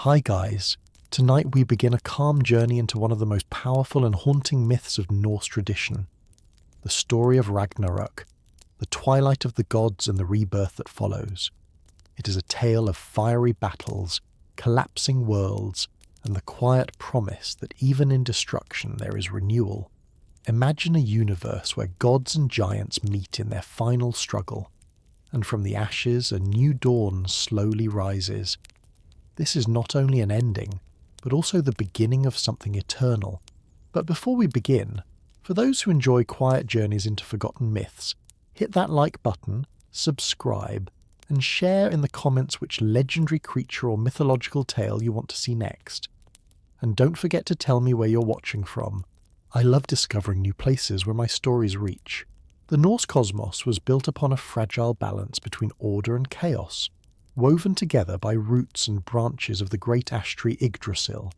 Hi guys, tonight we begin a calm journey into one of the most powerful and haunting myths of Norse tradition, the story of Ragnarök, the twilight of the gods and the rebirth that follows. It is a tale of fiery battles, collapsing worlds, and the quiet promise that even in destruction there is renewal. Imagine a universe where gods and giants meet in their final struggle, and from the ashes a new dawn slowly rises. This is not only an ending, but also the beginning of something eternal. But before we begin, for those who enjoy quiet journeys into forgotten myths, hit that like button, subscribe, and share in the comments which legendary creature or mythological tale you want to see next. And don't forget to tell me where you're watching from. I love discovering new places where my stories reach. The Norse cosmos was built upon a fragile balance between order and chaos, woven together by roots and branches of the great ash tree Yggdrasil.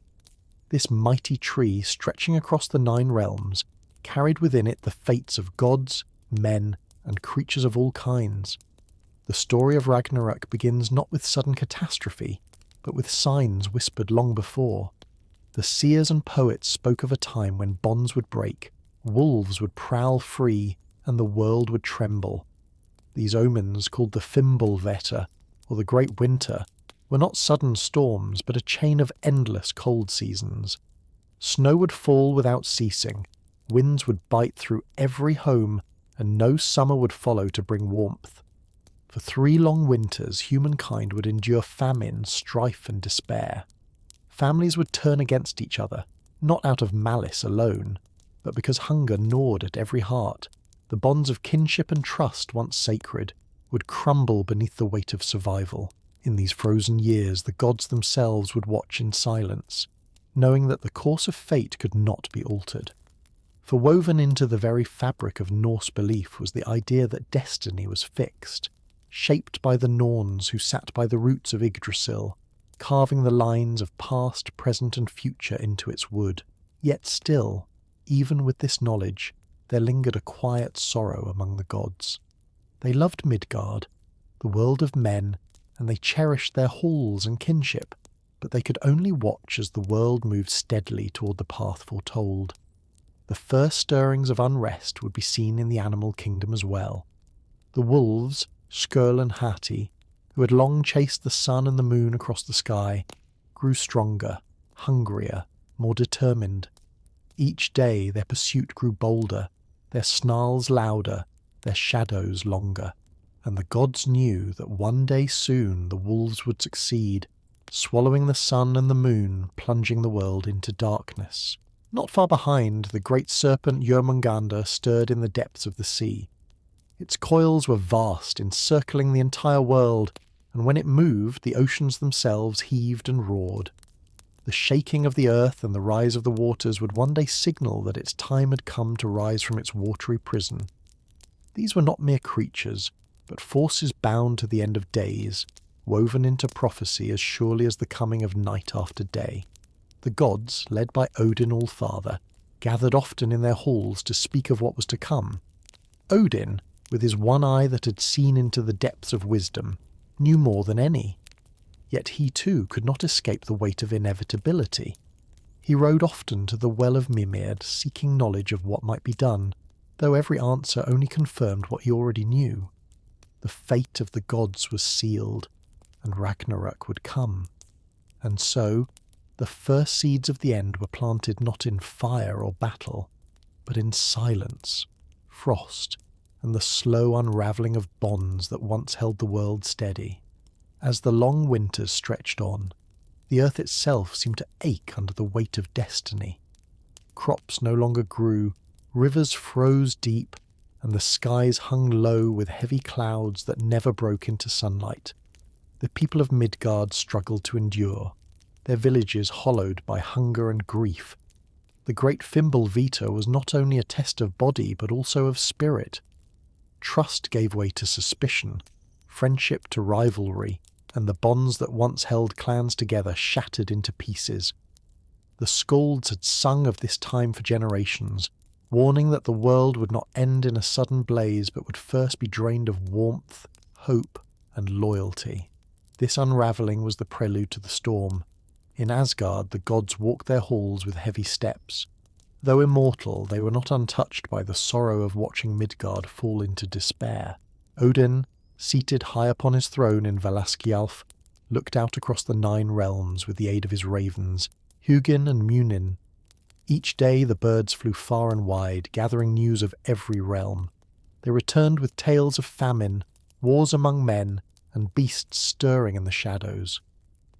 This mighty tree, stretching across the 9 realms, carried within it the fates of gods, men, and creatures of all kinds. The story of Ragnarök begins not with sudden catastrophe, but with signs whispered long before. The seers and poets spoke of a time when bonds would break, wolves would prowl free, and the world would tremble. These omens, called the Fimbulvetter, or the Great Winter, were not sudden storms, but a chain of endless cold seasons. Snow would fall without ceasing, winds would bite through every home, and no summer would follow to bring warmth. For 3 long winters, humankind would endure famine, strife, and despair. Families would turn against each other, not out of malice alone, but because hunger gnawed at every heart. The bonds of kinship and trust, once sacred, would crumble beneath the weight of survival. In these frozen years, the gods themselves would watch in silence, knowing that the course of fate could not be altered. For woven into the very fabric of Norse belief was the idea that destiny was fixed, shaped by the Norns who sat by the roots of Yggdrasil, carving the lines of past, present, and future into its wood. Yet still, even with this knowledge, there lingered a quiet sorrow among the gods. They loved Midgard, the world of men, and they cherished their halls and kinship, but they could only watch as the world moved steadily toward the path foretold. The first stirrings of unrest would be seen in the animal kingdom as well. The wolves, Skirl and Hati, who had long chased the sun and the moon across the sky, grew stronger, hungrier, more determined. Each day their pursuit grew bolder, their snarls louder, their shadows longer, and the gods knew that one day soon the wolves would succeed, swallowing the sun and the moon, plunging the world into darkness. Not far behind, the great serpent Jörmungandr stirred in the depths of the sea. Its coils were vast, encircling the entire world, and when it moved, the oceans themselves heaved and roared. The shaking of the earth and the rise of the waters would one day signal that its time had come to rise from its watery prison. These were not mere creatures, but forces bound to the end of days, woven into prophecy as surely as the coming of night after day. The gods, led by Odin All-Father, gathered often in their halls to speak of what was to come. Odin, with his one eye that had seen into the depths of wisdom, knew more than any. Yet he too could not escape the weight of inevitability. He rode often to the well of Mimir, seeking knowledge of what might be done, though every answer only confirmed what he already knew. The fate of the gods was sealed, and Ragnarök would come. And so, the first seeds of the end were planted not in fire or battle, but in silence, frost, and the slow unravelling of bonds that once held the world steady. As the long winters stretched on, the earth itself seemed to ache under the weight of destiny. Crops no longer grew, rivers froze deep, and the skies hung low with heavy clouds that never broke into sunlight. The people of Midgard struggled to endure, their villages hollowed by hunger and grief. The great Fimbulvetter was not only a test of body but also of spirit. Trust gave way to suspicion, friendship to rivalry, and the bonds that once held clans together shattered into pieces. The skalds had sung of this time for generations, warning that the world would not end in a sudden blaze but would first be drained of warmth, hope, and loyalty. This unravelling was the prelude to the storm, In Asgard, the gods walked their halls with heavy steps. Though immortal, they were not untouched by the sorrow of watching Midgard fall into despair. Odin, seated high upon his throne in Valaskjalf, looked out across the 9 realms with the aid of his ravens, Hugin and Munin. Each day the birds flew far and wide, gathering news of every realm. They returned with tales of famine, wars among men, and beasts stirring in the shadows.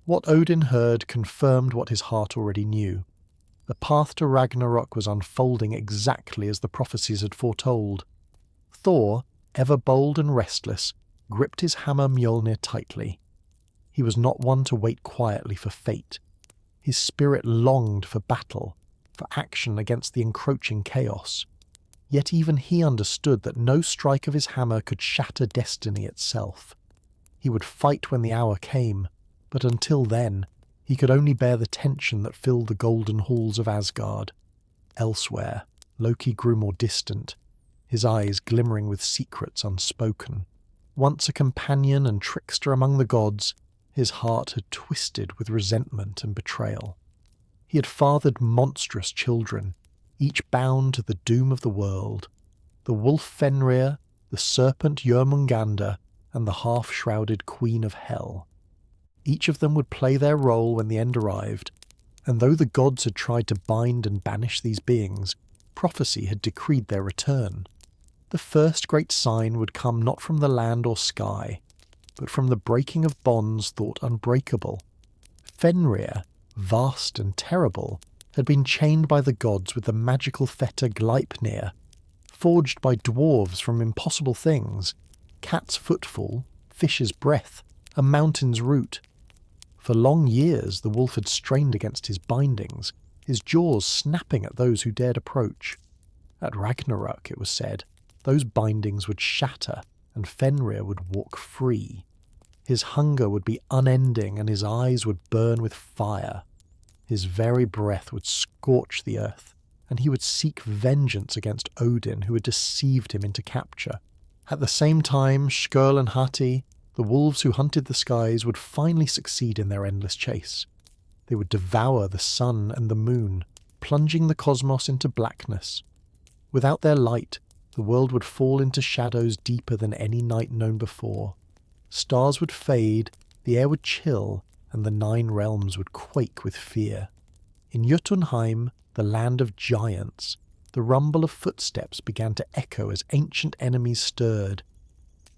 What Odin heard confirmed what his heart already knew. The path to Ragnarök was unfolding exactly as the prophecies had foretold. Thor, ever bold and restless, gripped his hammer Mjolnir tightly. He was not one to wait quietly for fate. His spirit longed for battle, for action against the encroaching chaos. Yet even he understood that no strike of his hammer could shatter destiny itself. He would fight when the hour came, but until then, he could only bear the tension that filled the golden halls of Asgard. Elsewhere, Loki grew more distant, his eyes glimmering with secrets unspoken. Once a companion and trickster among the gods, his heart had twisted with resentment and betrayal. He had fathered monstrous children, each bound to the doom of the world. The wolf Fenrir, the serpent Jörmungandr, and the half-shrouded Queen of Hell. Each of them would play their role when the end arrived, and though the gods had tried to bind and banish these beings, prophecy had decreed their return. The first great sign would come not from the land or sky, but from the breaking of bonds thought unbreakable. Fenrir, vast and terrible, had been chained by the gods with the magical fetter Gleipnir, forged by dwarves from impossible things, cat's footfall, fish's breath, a mountain's root. For long years the wolf had strained against his bindings, his jaws snapping at those who dared approach. At Ragnarök, it was said, those bindings would shatter and Fenrir would walk free. His hunger would be unending and his eyes would burn with fire. His very breath would scorch the earth, and he would seek vengeance against Odin who had deceived him into capture. At the same time, Skirl and Hati, the wolves who hunted the skies, would finally succeed in their endless chase. They would devour the sun and the moon, plunging the cosmos into blackness. Without their light, the world would fall into shadows deeper than any night known before. Stars would fade, the air would chill, and the 9 realms would quake with fear. In Jotunheim, the land of giants, the rumble of footsteps began to echo as ancient enemies stirred.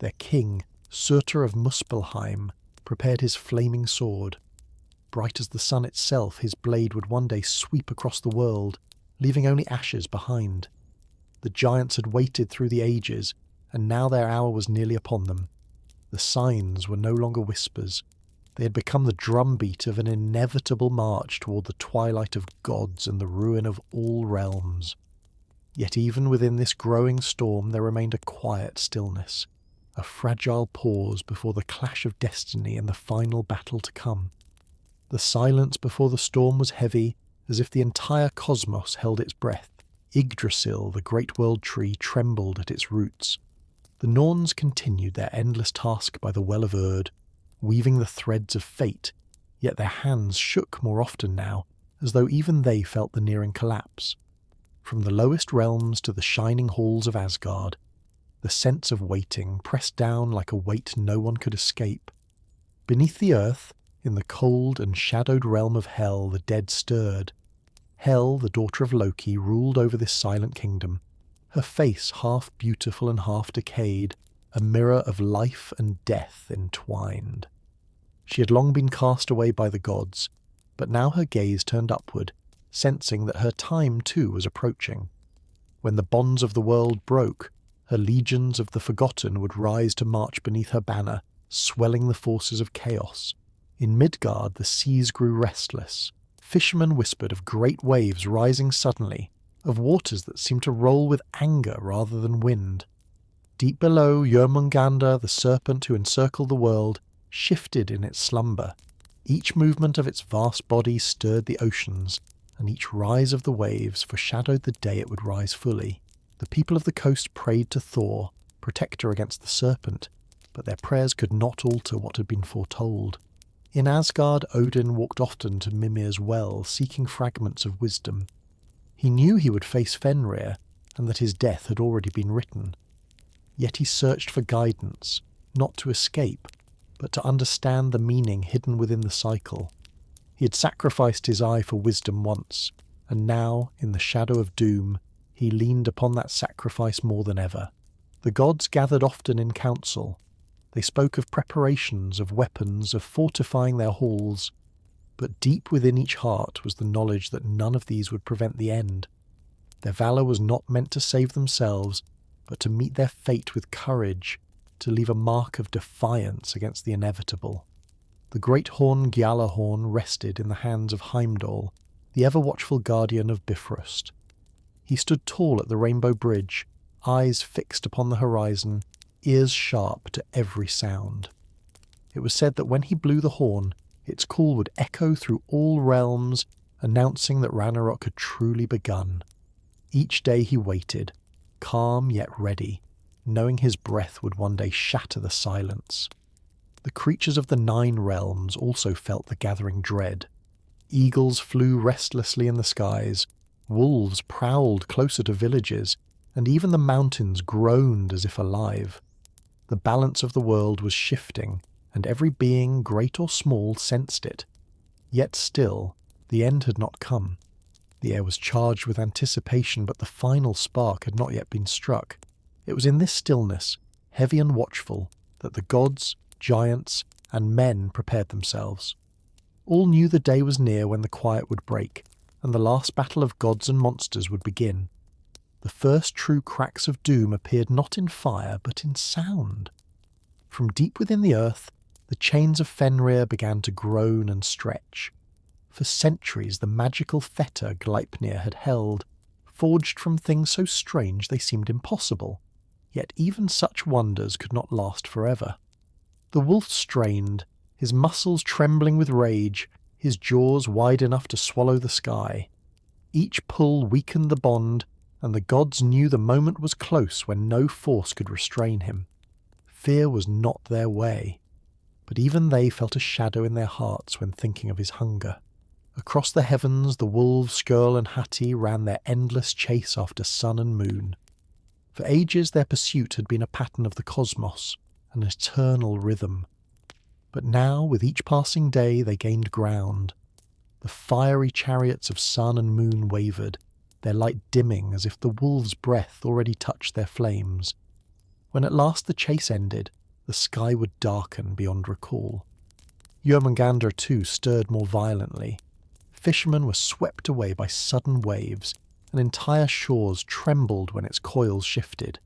Their king, Surtur of Muspelheim, prepared his flaming sword. Bright as the sun itself, his blade would one day sweep across the world, leaving only ashes behind. The giants had waited through the ages, and now their hour was nearly upon them. The signs were no longer whispers. They had become the drumbeat of an inevitable march toward the twilight of gods and the ruin of all realms. Yet even within this growing storm there remained a quiet stillness, a fragile pause before the clash of destiny and the final battle to come. The silence before the storm was heavy, as if the entire cosmos held its breath. Yggdrasil, the great world tree, trembled at its roots. The Norns continued their endless task by the well of Urd, weaving the threads of fate, yet their hands shook more often now, as though even they felt the nearing collapse. From the lowest realms to the shining halls of Asgard, the sense of waiting pressed down like a weight no one could escape. Beneath the earth, in the cold and shadowed realm of Hel, the dead stirred. Hel, the daughter of Loki, ruled over this silent kingdom, her face half beautiful and half decayed, a mirror of life and death entwined. She had long been cast away by the gods, but now her gaze turned upward, sensing that her time too was approaching. When the bonds of the world broke, her legions of the forgotten would rise to march beneath her banner, swelling the forces of chaos. In Midgard the seas grew restless. Fishermen whispered of great waves rising suddenly, of waters that seemed to roll with anger rather than wind. Deep below, Jörmungandr, the serpent who encircled the world, shifted in its slumber. Each movement of its vast body stirred the oceans, and each rise of the waves foreshadowed the day it would rise fully. The people of the coast prayed to Thor, protector against the serpent, but their prayers could not alter what had been foretold. In Asgard, Odin walked often to Mimir's well, seeking fragments of wisdom. He knew he would face Fenrir, and that his death had already been written. Yet he searched for guidance, not to escape, but to understand the meaning hidden within the cycle. He had sacrificed his eye for wisdom once, and now, in the shadow of doom, he leaned upon that sacrifice more than ever. The gods gathered often in council. They spoke of preparations, of weapons, of fortifying their halls, but deep within each heart was the knowledge that none of these would prevent the end. Their valour was not meant to save themselves, but to meet their fate with courage, to leave a mark of defiance against the inevitable. The great horn Gjallarhorn rested in the hands of Heimdall, the ever-watchful guardian of Bifrost. He stood tall at the rainbow bridge, eyes fixed upon the horizon, ears sharp to every sound. It was said that when he blew the horn, its call would echo through all realms, announcing that Ragnarök had truly begun. Each day he waited, calm yet ready, knowing his breath would one day shatter the silence. The creatures of the 9 realms also felt the gathering dread. Eagles flew restlessly in the skies, wolves prowled closer to villages, and even the mountains groaned as if alive. The balance of the world was shifting, and every being, great or small, sensed it. Yet still, the end had not come. The air was charged with anticipation, but the final spark had not yet been struck. It was in this stillness, heavy and watchful, that the gods, giants, and men prepared themselves. All knew the day was near when the quiet would break, and the last battle of gods and monsters would begin. The first true cracks of doom appeared not in fire, but in sound. From deep within the earth, the chains of Fenrir began to groan and stretch. For centuries the magical fetter Gleipnir had held, forged from things so strange they seemed impossible, yet even such wonders could not last forever. The wolf strained, his muscles trembling with rage, his jaws wide enough to swallow the sky. Each pull weakened the bond, and the gods knew the moment was close when no force could restrain him. Fear was not their way, but even they felt a shadow in their hearts when thinking of his hunger. Across the heavens the wolves Skirl and Hati ran their endless chase after sun and moon. For ages their pursuit had been a pattern of the cosmos, an eternal rhythm. But now, with each passing day, they gained ground. The fiery chariots of sun and moon wavered, their light dimming as if the wolves' breath already touched their flames. When at last the chase ended, the sky would darken beyond recall. Jörmungandr too stirred more violently. Fishermen were swept away by sudden waves, and entire shores trembled when its coils shifted.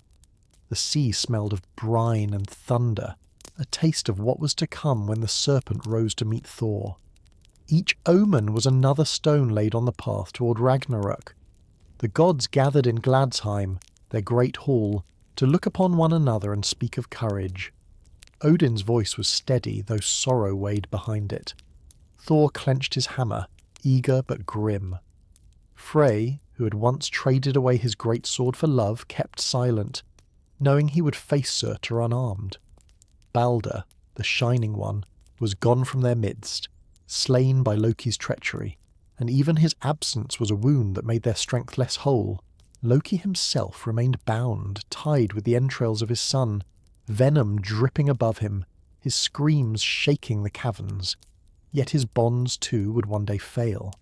The sea smelled of brine and thunder, a taste of what was to come when the serpent rose to meet Thor. Each omen was another stone laid on the path toward Ragnarök. The gods gathered in Gladsheim, their great hall, to look upon one another and speak of courage. Odin's voice was steady, though sorrow weighed behind it. Thor clenched his hammer, eager but grim. Frey, who had once traded away his great sword for love, kept silent, knowing he would face Surtur unarmed. Balder, the Shining One, was gone from their midst, slain by Loki's treachery, and even his absence was a wound that made their strength less whole. Loki himself remained bound, tied with the entrails of his son, venom dripping above him, his screams shaking the caverns. Yet his bonds too would one day fail.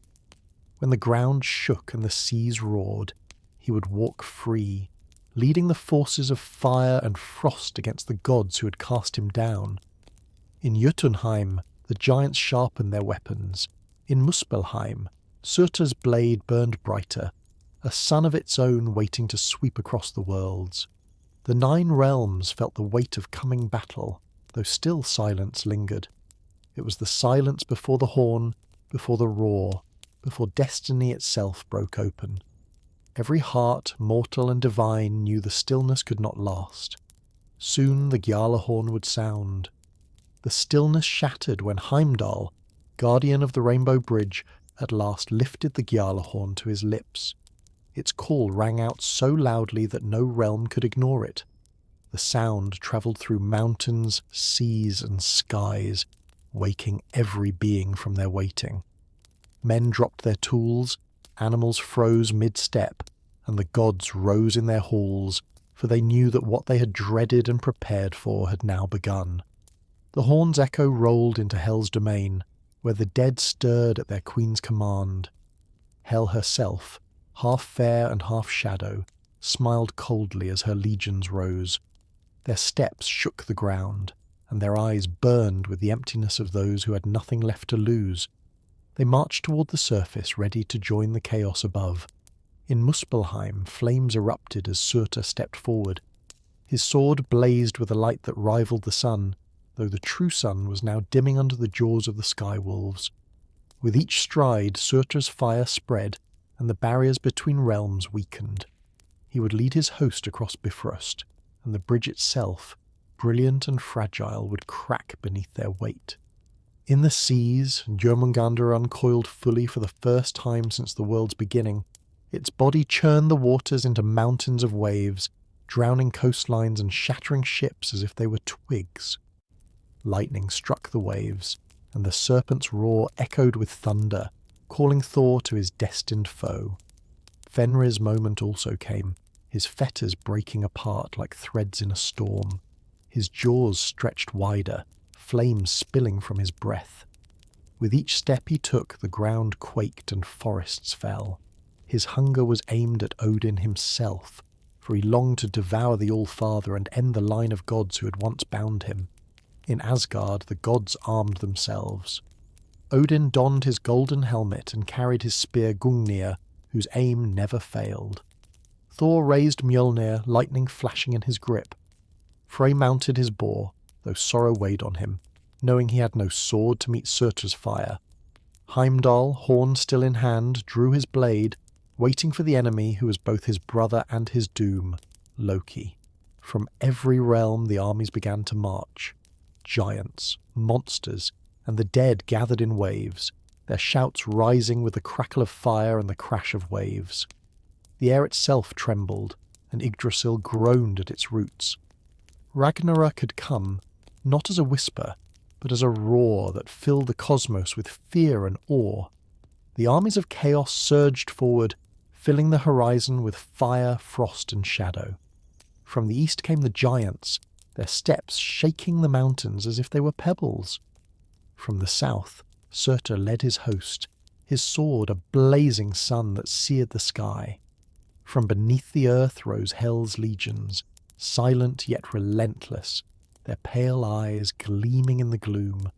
When the ground shook and the seas roared, he would walk free, leading the forces of fire and frost against the gods who had cast him down. In Jotunheim, the giants sharpened their weapons. In Muspelheim, Surtur's blade burned brighter, a sun of its own waiting to sweep across the worlds. The 9 realms felt the weight of coming battle, though still silence lingered. It was the silence before the horn, before the roar, before destiny itself broke open. Every heart, mortal and divine, knew the stillness could not last. Soon the Gjallarhorn would sound. The stillness shattered when Heimdall, guardian of the Rainbow Bridge, at last lifted the Gjallarhorn to his lips. Its call rang out so loudly that no realm could ignore it. The sound travelled through mountains, seas, and skies, waking every being from their waiting. Men dropped their tools, animals froze mid-step, and the gods rose in their halls, for they knew that what they had dreaded and prepared for had now begun. The horn's echo rolled into Hell's domain, where the dead stirred at their queen's command. Hell herself, half fair and half shadow, smiled coldly as her legions rose. Their steps shook the ground, and their eyes burned with the emptiness of those who had nothing left to lose. They marched toward the surface, ready to join the chaos above. In Muspelheim, flames erupted as Surtur stepped forward. His sword blazed with a light that rivaled the sun, though the true sun was now dimming under the jaws of the sky wolves. With each stride, Surtur's fire spread, and the barriers between realms weakened. He would lead his host across Bifrost, and the bridge itself, brilliant and fragile, would crack beneath their weight. In the seas, Jörmungandr uncoiled fully for the first time since the world's beginning. Its body churned the waters into mountains of waves, drowning coastlines and shattering ships as if they were twigs. Lightning struck the waves, and the serpent's roar echoed with thunder, calling Thor to his destined foe. Fenrir's moment also came, his fetters breaking apart like threads in a storm. His jaws stretched wider, flames spilling from his breath. With each step he took, the ground quaked and forests fell. His hunger was aimed at Odin himself, for he longed to devour the All-Father and end the line of gods who had once bound him. In Asgard, the gods armed themselves. Odin donned his golden helmet and carried his spear Gungnir, whose aim never failed. Thor raised Mjolnir, lightning flashing in his grip. Frey mounted his boar, though sorrow weighed on him, knowing he had no sword to meet Surtur's fire. Heimdall, horn still in hand, drew his blade, waiting for the enemy who was both his brother and his doom, Loki. From every realm the armies began to march. Giants, monsters, and the dead gathered in waves, their shouts rising with the crackle of fire and the crash of waves. The air itself trembled, and Yggdrasil groaned at its roots. Ragnarök had come, not as a whisper, but as a roar that filled the cosmos with fear and awe. The armies of chaos surged forward, filling the horizon with fire, frost, and shadow. From the east came the giants, their steps shaking the mountains as if they were pebbles. From the south, Surtur led his host, his sword a blazing sun that seared the sky. From beneath the earth rose Hell's legions, silent yet relentless, their pale eyes gleaming in the gloom.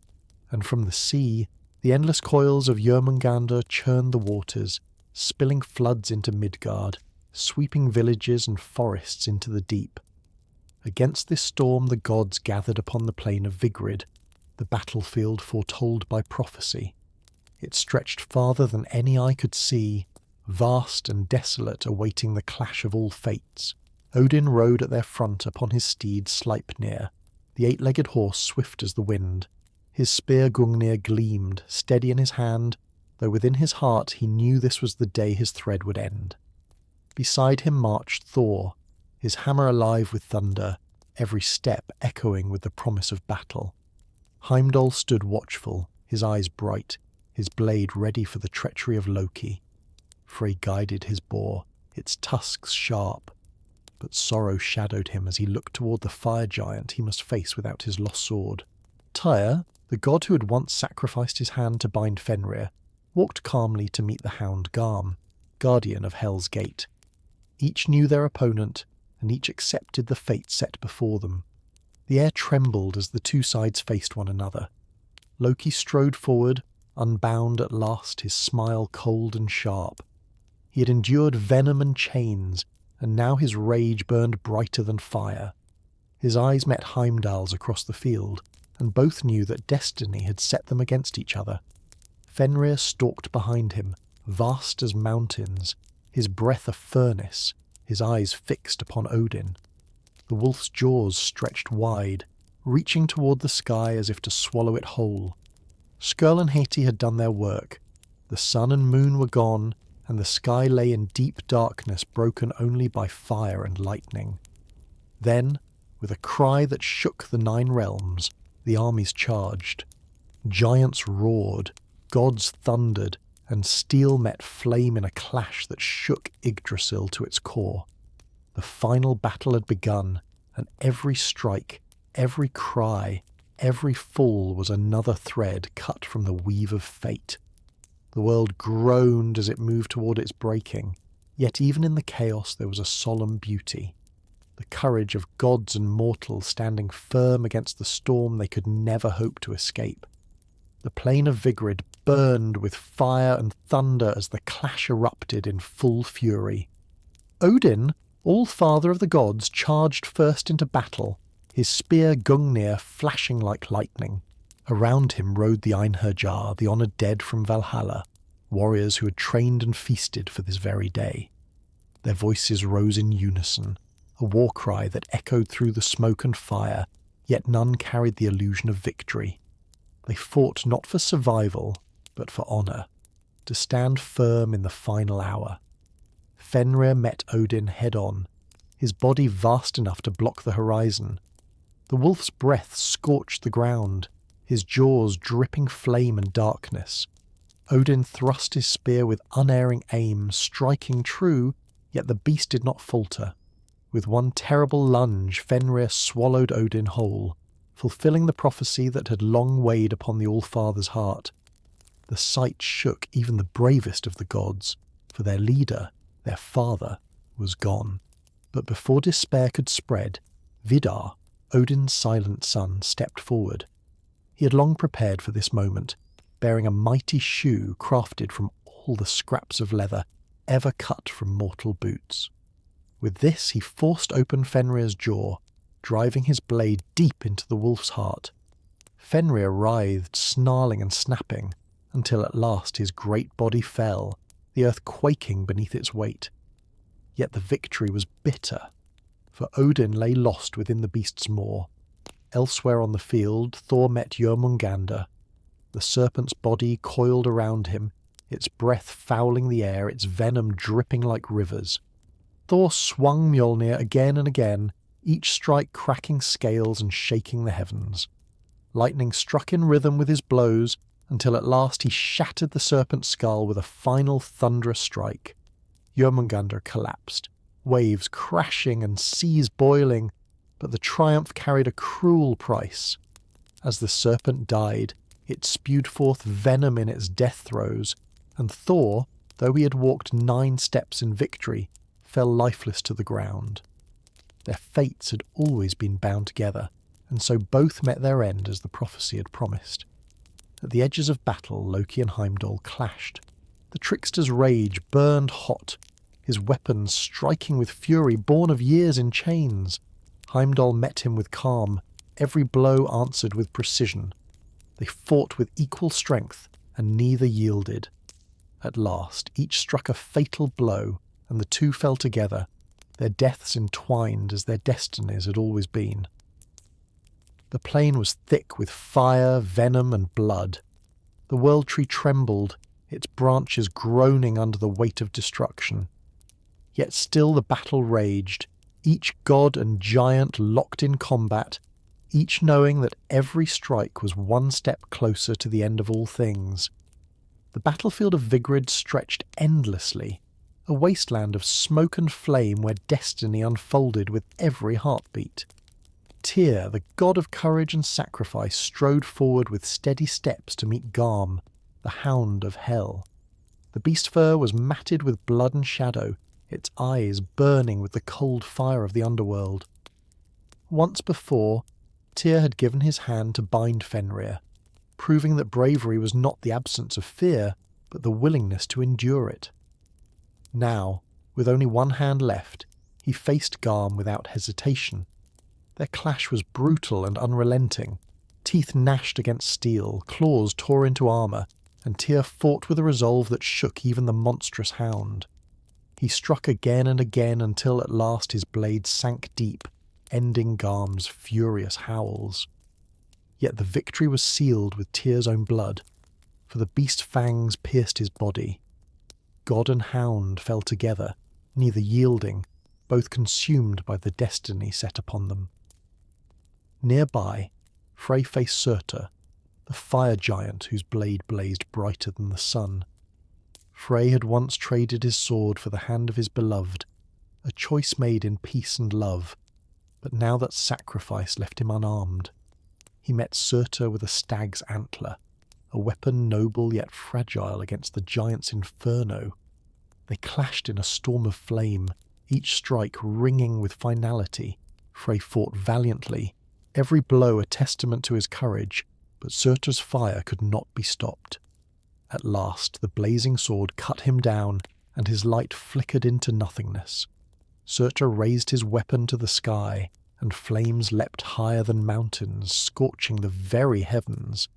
And from the sea, the endless coils of Jörmungandr churned the waters, spilling floods into Midgard, sweeping villages and forests into the deep. Against this storm the gods gathered upon the plain of Vigrid, the battlefield foretold by prophecy. It stretched farther than any eye could see, vast and desolate, awaiting the clash of all fates. Odin rode at their front upon his steed Sleipnir, the eight-legged horse swift as the wind. His spear Gungnir gleamed, steady in his hand, though within his heart he knew this was the day his thread would end. Beside him marched Thor, his hammer alive with thunder, every step echoing with the promise of battle. Heimdall stood watchful, his eyes bright, his blade ready for the treachery of Loki. Frey guided his boar, its tusks sharp, but sorrow shadowed him as he looked toward the fire giant he must face without his lost sword. Tyr, the god who had once sacrificed his hand to bind Fenrir, walked calmly to meet the hound Garm, guardian of Hell's Gate. Each knew their opponent, and each accepted the fate set before them. The air trembled as the two sides faced one another. Loki strode forward, unbound at last, his smile cold and sharp. He had endured venom and chains, and now his rage burned brighter than fire. His eyes met Heimdall's across the field, and both knew that destiny had set them against each other. Fenrir stalked behind him, vast as mountains, his breath a furnace, his eyes fixed upon Odin. The wolf's jaws stretched wide, reaching toward the sky as if to swallow it whole. Skirl and Hati had done their work. The sun and moon were gone, and the sky lay in deep darkness broken only by fire and lightning. Then, with a cry that shook the 9 realms, the armies charged. Giants roared, gods thundered, and steel met flame in a clash that shook Yggdrasil to its core. The final battle had begun, and every strike, every cry, every fall was another thread cut from the weave of fate. The world groaned as it moved toward its breaking, yet even in the chaos there was a solemn beauty. The courage of gods and mortals standing firm against the storm they could never hope to escape. The plain of Vigrid burned with fire and thunder as the clash erupted in full fury. Odin, all-father of the gods, charged first into battle, his spear Gungnir flashing like lightning. Around him rode the Einherjar, the honoured dead from Valhalla, warriors who had trained and feasted for this very day. Their voices rose in unison, a war cry that echoed through the smoke and fire, yet none carried the illusion of victory. They fought not for survival, but for honour, to stand firm in the final hour. Fenrir met Odin head-on, his body vast enough to block the horizon. The wolf's breath scorched the ground, his jaws dripping flame and darkness. Odin thrust his spear with unerring aim, striking true, yet the beast did not falter. With one terrible lunge, Fenrir swallowed Odin whole, fulfilling the prophecy that had long weighed upon the All-Father's heart. The sight shook even the bravest of the gods, for their leader, their father, was gone. But before despair could spread, Vidar, Odin's silent son, stepped forward. He had long prepared for this moment, bearing a mighty shoe crafted from all the scraps of leather ever cut from mortal boots. With this he forced open Fenrir's jaw, driving his blade deep into the wolf's heart. Fenrir writhed, snarling and snapping, until at last his great body fell, the earth quaking beneath its weight. Yet the victory was bitter, for Odin lay lost within the beast's maw. Elsewhere on the field, Thor met Jörmungandr. The serpent's body coiled around him, its breath fouling the air, its venom dripping like rivers. Thor swung Mjolnir again and again, each strike cracking scales and shaking the heavens. Lightning struck in rhythm with his blows, until at last he shattered the serpent's skull with a final thunderous strike. Jörmungandr collapsed, waves crashing and seas boiling, but the triumph carried a cruel price. As the serpent died, it spewed forth venom in its death throes, and Thor, though he had walked 9 steps in victory, fell lifeless to the ground. Their fates had always been bound together, and so both met their end as the prophecy had promised. At the edges of battle, Loki and Heimdall clashed. The trickster's rage burned hot, his weapons striking with fury born of years in chains. Heimdall met him with calm, every blow answered with precision. They fought with equal strength, and neither yielded. At last, each struck a fatal blow, and the two fell together, their deaths entwined as their destinies had always been. The plain was thick with fire, venom, and blood. The world tree trembled, its branches groaning under the weight of destruction. Yet still the battle raged, each god and giant locked in combat, each knowing that every strike was one step closer to the end of all things. The battlefield of Vigrid stretched endlessly, a wasteland of smoke and flame where destiny unfolded with every heartbeat. Tyr, the god of courage and sacrifice, strode forward with steady steps to meet Garm, the hound of hell. The beast fur was matted with blood and shadow, its eyes burning with the cold fire of the underworld. Once before, Tyr had given his hand to bind Fenrir, proving that bravery was not the absence of fear, but the willingness to endure it. Now, with only one hand left, he faced Garm without hesitation. Their clash was brutal and unrelenting. Teeth gnashed against steel, claws tore into armour, and Tyr fought with a resolve that shook even the monstrous hound. He struck again and again until at last his blade sank deep, ending Garm's furious howls. Yet the victory was sealed with Tyr's own blood, for the beast's fangs pierced his body. God and hound fell together, neither yielding, both consumed by the destiny set upon them. Nearby, Frey faced Surtur, the fire giant whose blade blazed brighter than the sun. Frey had once traded his sword for the hand of his beloved, a choice made in peace and love, but now that sacrifice left him unarmed. He met Surtur with a stag's antler, a weapon noble yet fragile against the giant's inferno. They clashed in a storm of flame, each strike ringing with finality. Frey fought valiantly, every blow a testament to his courage, but Surtur's fire could not be stopped. At last the blazing sword cut him down, and his light flickered into nothingness. Surtur raised his weapon to the sky, and flames leapt higher than mountains, scorching the very heavens.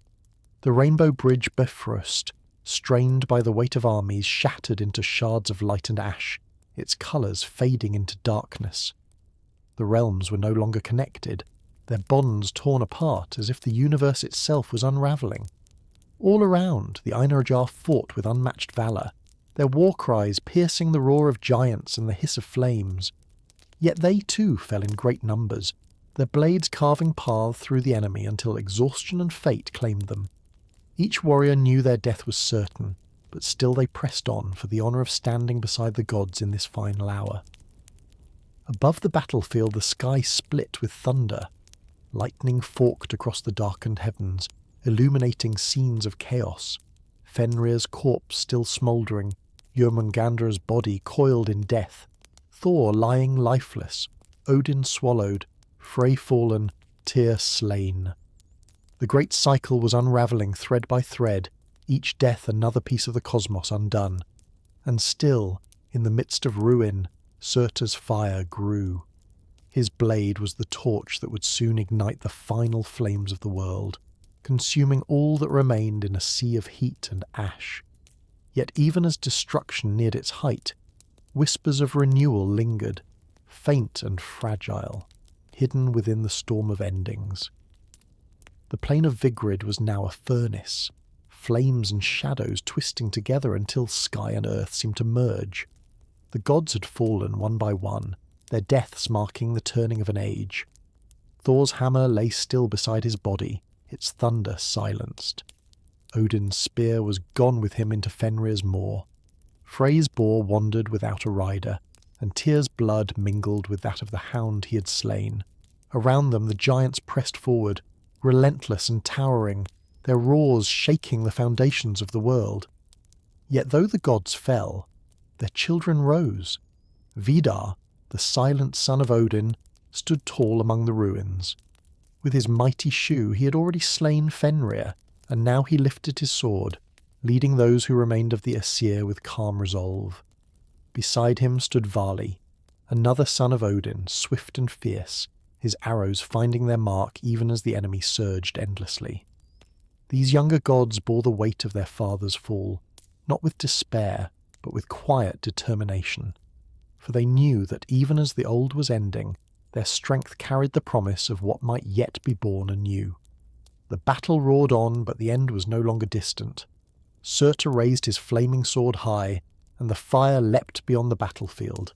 The rainbow bridge Bifrost, strained by the weight of armies, shattered into shards of light and ash, its colours fading into darkness. The realms were no longer connected, their bonds torn apart as if the universe itself was unravelling. All around, the Einherjar fought with unmatched valour, their war cries piercing the roar of giants and the hiss of flames. Yet they too fell in great numbers, their blades carving paths through the enemy until exhaustion and fate claimed them. Each warrior knew their death was certain, but still they pressed on for the honour of standing beside the gods in this final hour. Above the battlefield the sky split with thunder. Lightning forked across the darkened heavens, illuminating scenes of chaos. Fenrir's corpse still smouldering, Jörmungandr's body coiled in death, Thor lying lifeless, Odin swallowed, Frey fallen, Tyr slain. The great cycle was unravelling thread by thread, each death another piece of the cosmos undone. And still, in the midst of ruin, Surtur's fire grew. His blade was the torch that would soon ignite the final flames of the world, consuming all that remained in a sea of heat and ash. Yet even as destruction neared its height, whispers of renewal lingered, faint and fragile, hidden within the storm of endings. The plain of Vigrid was now a furnace, flames and shadows twisting together until sky and earth seemed to merge. The gods had fallen one by one, their deaths marking the turning of an age. Thor's hammer lay still beside his body, its thunder silenced. Odin's spear was gone with him into Fenrir's moor. Frey's boar wandered without a rider, and Tyr's blood mingled with that of the hound he had slain. Around them the giants pressed forward, relentless and towering, their roars shaking the foundations of the world. Yet though the gods fell, their children rose. Vidar, the silent son of Odin, stood tall among the ruins. With his mighty shoe he had already slain Fenrir, and now he lifted his sword, leading those who remained of the Aesir with calm resolve. Beside him stood Vali, another son of Odin, swift and fierce, his arrows finding their mark even as the enemy surged endlessly. These younger gods bore the weight of their father's fall, not with despair, but with quiet determination. For they knew that even as the old was ending, their strength carried the promise of what might yet be born anew. The battle roared on, but the end was no longer distant. Surtur raised his flaming sword high, and the fire leapt beyond the battlefield.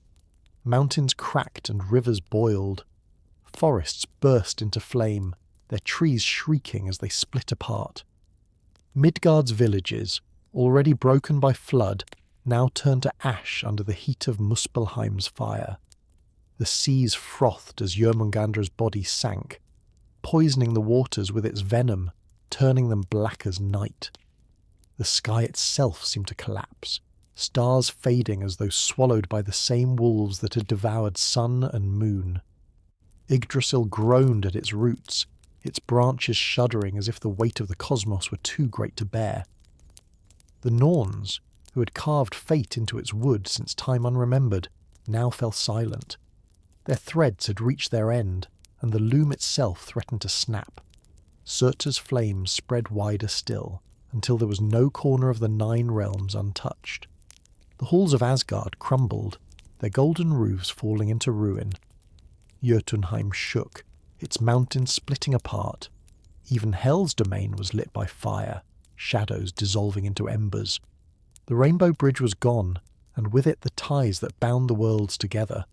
Mountains cracked and rivers boiled. Forests burst into flame, their trees shrieking as they split apart. Midgard's villages, already broken by flood, now turned to ash under the heat of Muspelheim's fire. The seas frothed as Jörmungandra's body sank, poisoning the waters with its venom, turning them black as night. The sky itself seemed to collapse, stars fading as though swallowed by the same wolves that had devoured sun and moon. Yggdrasil groaned at its roots, its branches shuddering as if the weight of the cosmos were too great to bear. The Norns, who had carved fate into its wood since time unremembered, now fell silent. Their threads had reached their end, and the loom itself threatened to snap. Surtur's flames spread wider still, until there was no corner of the 9 realms untouched. The halls of Asgard crumbled, their golden roofs falling into ruin. Jotunheim shook, its mountains splitting apart. Even Hel's domain was lit by fire, shadows dissolving into embers. The rainbow bridge was gone, and with it the ties that bound the worlds together.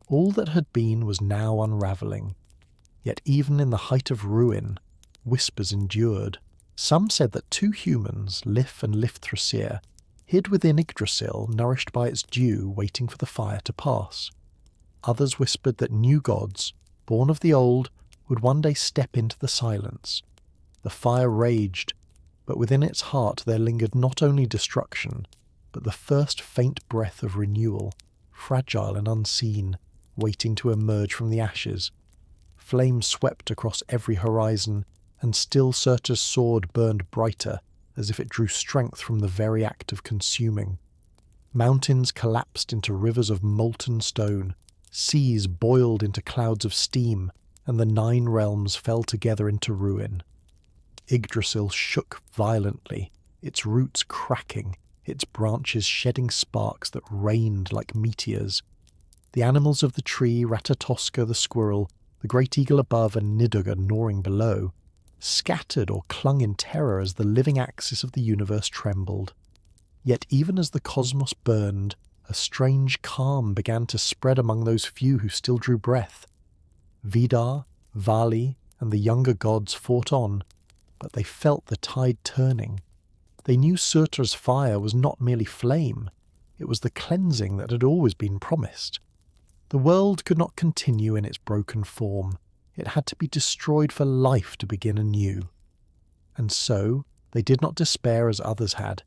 All that had been was now unravelling. Yet even in the height of ruin, whispers endured. Some said that two humans, Lif and Lifthrasir, hid within Yggdrasil, nourished by its dew, waiting for the fire to pass. Others whispered that new gods, born of the old, would one day step into the silence. The fire raged, but within its heart there lingered not only destruction, but the first faint breath of renewal, fragile and unseen, waiting to emerge from the ashes. Flames swept across every horizon, and still Surtur's sword burned brighter, as if it drew strength from the very act of consuming. Mountains collapsed into rivers of molten stone, seas boiled into clouds of steam, and the 9 realms fell together into ruin. Yggdrasil shook violently, its roots cracking, its branches shedding sparks that rained like meteors. The animals of the tree, Ratatoska the squirrel, the great eagle above and Nidugga gnawing below, scattered or clung in terror as the living axis of the universe trembled. Yet even as the cosmos burned, a strange calm began to spread among those few who still drew breath. Vidar, Vali, and the younger gods fought on, but they felt the tide turning. They knew Surtur's fire was not merely flame, it was the cleansing that had always been promised. The world could not continue in its broken form. It had to be destroyed for life to begin anew. And so they did not despair as others had,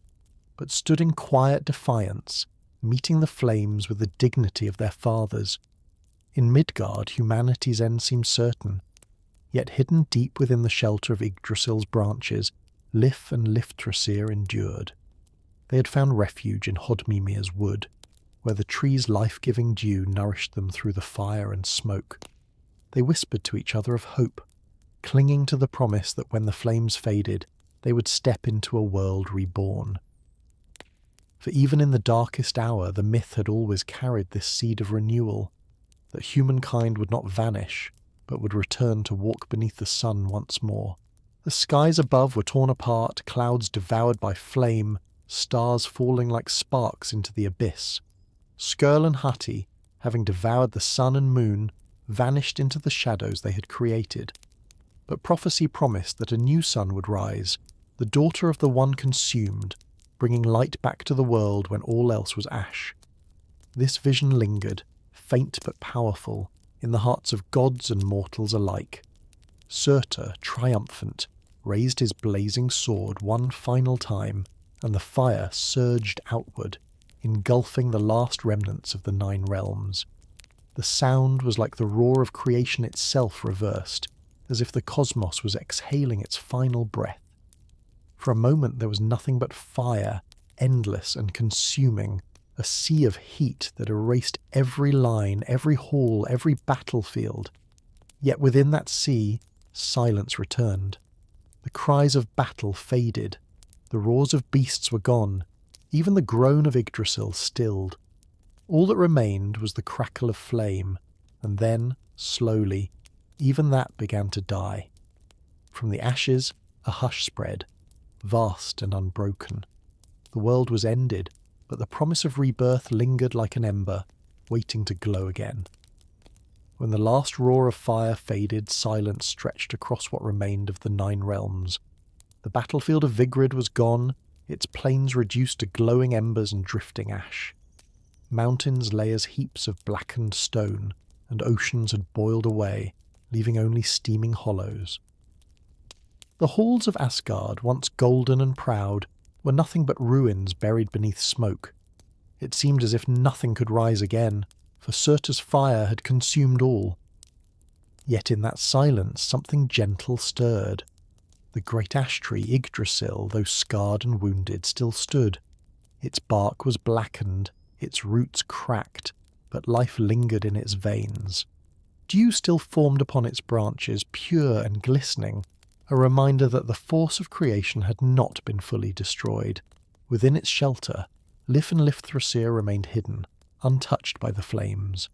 but stood in quiet defiance, meeting the flames with the dignity of their fathers. In Midgard, humanity's end seemed certain, yet hidden deep within the shelter of Yggdrasil's branches, Lif and Lifthrasir endured. They had found refuge in Hodmimir's wood, where the tree's life-giving dew nourished them through the fire and smoke. They whispered to each other of hope, clinging to the promise that when the flames faded, they would step into a world reborn. For even in the darkest hour, the myth had always carried this seed of renewal, that humankind would not vanish, but would return to walk beneath the sun once more. The skies above were torn apart, clouds devoured by flame, stars falling like sparks into the abyss. Skirl and Hati, having devoured the sun and moon, vanished into the shadows they had created. But prophecy promised that a new sun would rise, the daughter of the one consumed, bringing light back to the world when all else was ash. This vision lingered, faint but powerful, in the hearts of gods and mortals alike. Surtur, triumphant, raised his blazing sword one final time, and the fire surged outward, engulfing the last remnants of the 9 realms. The sound was like the roar of creation itself reversed, as if the cosmos was exhaling its final breath. For a moment there was nothing but fire, endless and consuming, a sea of heat that erased every line, every hall, every battlefield. Yet within that sea, silence returned. The cries of battle faded, the roars of beasts were gone, even the groan of Yggdrasil stilled. All that remained was the crackle of flame, and then, slowly, even that began to die. From the ashes, a hush spread, vast and unbroken. The world was ended, but the promise of rebirth lingered like an ember, waiting to glow again. When the last roar of fire faded, silence stretched across what remained of the 9 realms. The battlefield of Vigrid was gone, its plains reduced to glowing embers and drifting ash. Mountains lay as heaps of blackened stone, and oceans had boiled away, leaving only steaming hollows. The halls of Asgard, once golden and proud, were nothing but ruins buried beneath smoke. It seemed as if nothing could rise again, for Surtur's fire had consumed all. Yet in that silence something gentle stirred. The great ash tree Yggdrasil, though scarred and wounded, still stood. Its bark was blackened, its roots cracked, but life lingered in its veins. Dew still formed upon its branches, pure and glistening, a reminder that the force of creation had not been fully destroyed. Within its shelter, Lif and Lifthrasir remained hidden, untouched by the flames.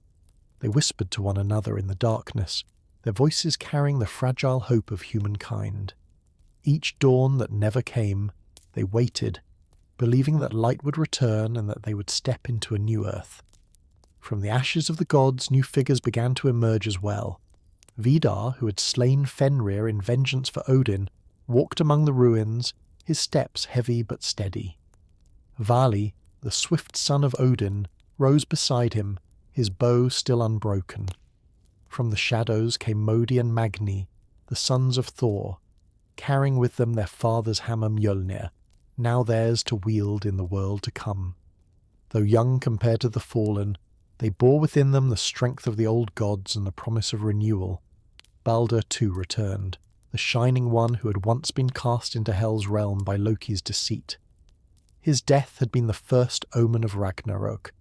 They whispered to one another in the darkness, their voices carrying the fragile hope of humankind. Each dawn that never came, they waited, believing that light would return and that they would step into a new earth. From the ashes of the gods, new figures began to emerge as well. Vidar, who had slain Fenrir in vengeance for Odin, walked among the ruins, his steps heavy but steady. Vali, the swift son of Odin, rose beside him, his bow still unbroken. From the shadows came Modi and Magni, the sons of Thor, carrying with them their father's hammer Mjolnir, now theirs to wield in the world to come. Though young compared to the fallen, they bore within them the strength of the old gods and the promise of renewal. Balder too returned, the shining one who had once been cast into Hel's realm by Loki's deceit. His death had been the first omen of Ragnarök,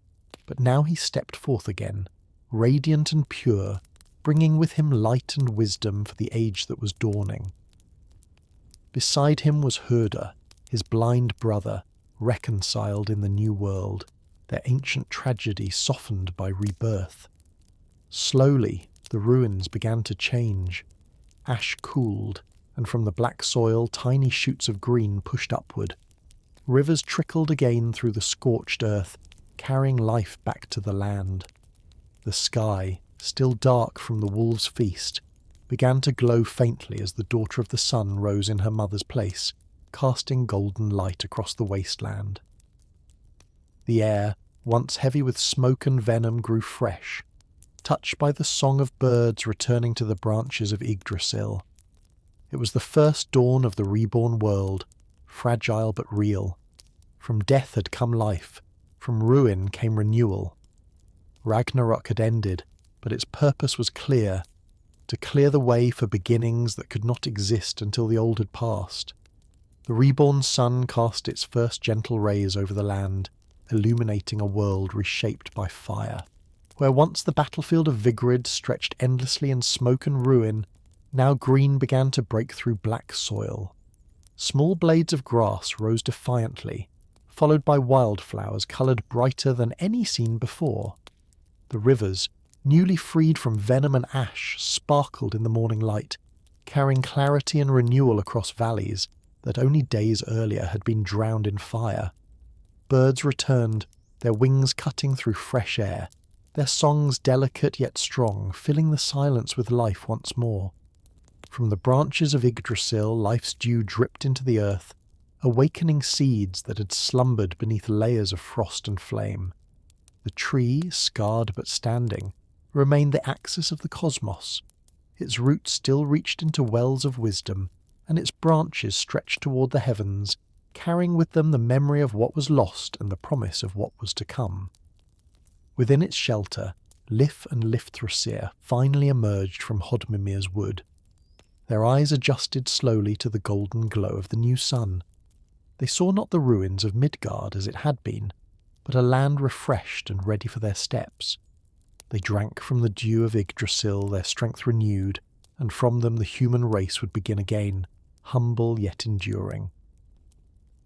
but now he stepped forth again, radiant and pure, bringing with him light and wisdom for the age that was dawning. Beside him was Herda, his blind brother, reconciled in the new world, their ancient tragedy softened by rebirth. Slowly, the ruins began to change. Ash cooled, and from the black soil tiny shoots of green pushed upward. Rivers trickled again through the scorched earth, carrying life back to the land. The sky, still dark from the wolves' feast, began to glow faintly as the daughter of the sun rose in her mother's place, casting golden light across the wasteland. The air, once heavy with smoke and venom, grew fresh, touched by the song of birds returning to the branches of Yggdrasil. It was the first dawn of the reborn world, fragile but real. From death had come life, from ruin came renewal. Ragnarök had ended, but its purpose was clear, to clear the way for beginnings that could not exist until the old had passed. The reborn sun cast its first gentle rays over the land, illuminating a world reshaped by fire. Where once the battlefield of Vigrid stretched endlessly in smoke and ruin, now green began to break through black soil. Small blades of grass rose defiantly, followed by wildflowers coloured brighter than any seen before. The rivers, newly freed from venom and ash, sparkled in the morning light, carrying clarity and renewal across valleys that only days earlier had been drowned in fire. Birds returned, their wings cutting through fresh air, their songs delicate yet strong, filling the silence with life once more. From the branches of Yggdrasil, life's dew dripped into the earth, awakening seeds that had slumbered beneath layers of frost and flame. The tree, scarred but standing, remained the axis of the cosmos. Its roots still reached into wells of wisdom, and its branches stretched toward the heavens, carrying with them the memory of what was lost and the promise of what was to come. Within its shelter, Lif and Lifthrasir finally emerged from Hodmimir's wood. Their eyes adjusted slowly to the golden glow of the new sun. They saw not the ruins of Midgard as it had been, but a land refreshed and ready for their steps. They drank from the dew of Yggdrasil, their strength renewed, and from them the human race would begin again, humble yet enduring.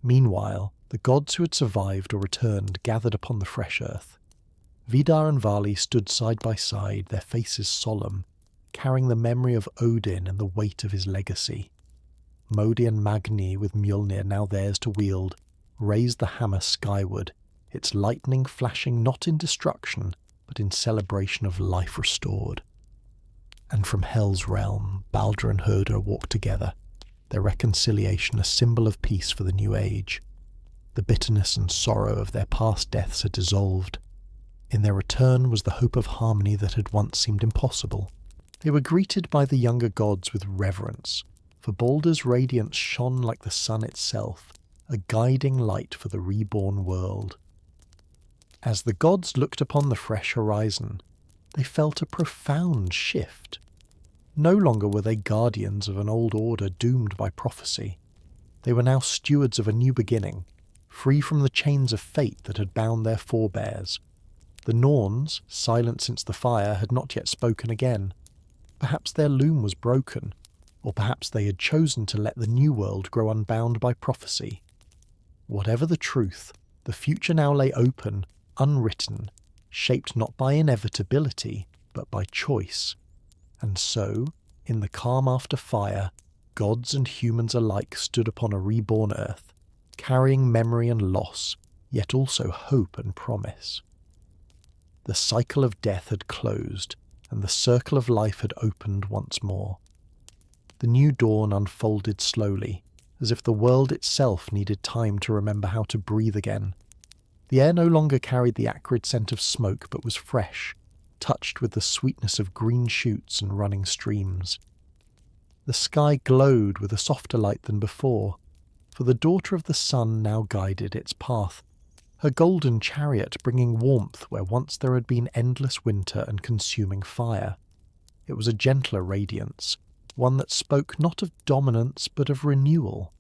Meanwhile, the gods who had survived or returned gathered upon the fresh earth. Vidar and Vali stood side by side, their faces solemn, carrying the memory of Odin and the weight of his legacy. Modi and Magni, with Mjolnir now theirs to wield, raised the hammer skyward, its lightning flashing not in destruction, but in celebration of life restored. And from Hel's realm, Balder and Herda walked together, their reconciliation a symbol of peace for the new age. The bitterness and sorrow of their past deaths had dissolved. In their return was the hope of harmony that had once seemed impossible. They were greeted by the younger gods with reverence, for Balder's radiance shone like the sun itself, a guiding light for the reborn world. As the gods looked upon the fresh horizon, they felt a profound shift. No longer were they guardians of an old order doomed by prophecy. They were now stewards of a new beginning, free from the chains of fate that had bound their forebears. The Norns, silent since the fire, had not yet spoken again. Perhaps their loom was broken, or perhaps they had chosen to let the new world grow unbound by prophecy. Whatever the truth, the future now lay open, unwritten, shaped not by inevitability, but by choice. And so, in the calm after fire, gods and humans alike stood upon a reborn earth, carrying memory and loss, yet also hope and promise. The cycle of death had closed, and the circle of life had opened once more. The new dawn unfolded slowly, as if the world itself needed time to remember how to breathe again. The air no longer carried the acrid scent of smoke, but was fresh, touched with the sweetness of green shoots and running streams. The sky glowed with a softer light than before, for the daughter of the sun now guided its path, her golden chariot bringing warmth where once there had been endless winter and consuming fire. It was a gentler radiance, one that spoke not of dominance but of renewal.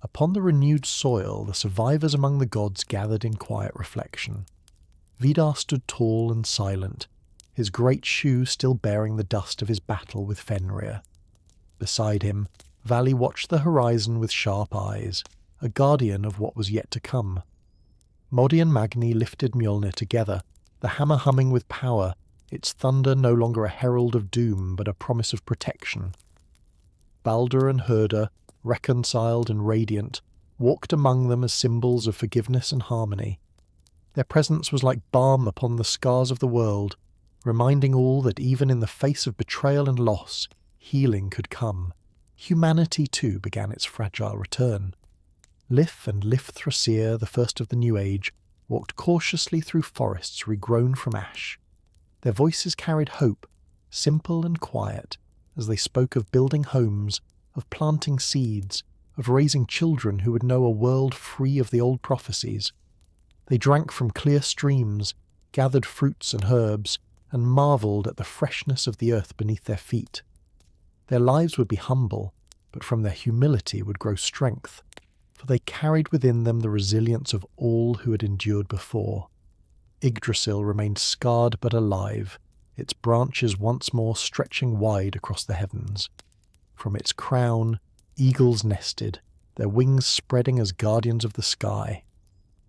Upon the renewed soil, the survivors among the gods gathered in quiet reflection. Vidar stood tall and silent, his great shoe still bearing the dust of his battle with Fenrir. Beside him, Vali watched the horizon with sharp eyes, a guardian of what was yet to come. Modi and Magni lifted Mjolnir together, the hammer humming with power, its thunder no longer a herald of doom but a promise of protection. Baldur and Herder, reconciled and radiant, walked among them as symbols of forgiveness and harmony. Their presence was like balm upon the scars of the world, reminding all that even in the face of betrayal and loss, healing could come. Humanity too began its fragile return. Lif and Lifthrasir, the first of the New Age, walked cautiously through forests regrown from ash. Their voices carried hope, simple and quiet, as they spoke of building homes, of planting seeds, of raising children who would know a world free of the old prophecies. They drank from clear streams, gathered fruits and herbs, and marvelled at the freshness of the earth beneath their feet. Their lives would be humble, but from their humility would grow strength, for they carried within them the resilience of all who had endured before. Yggdrasil remained scarred but alive, its branches once more stretching wide across the heavens. From its crown, eagles nested, their wings spreading as guardians of the sky.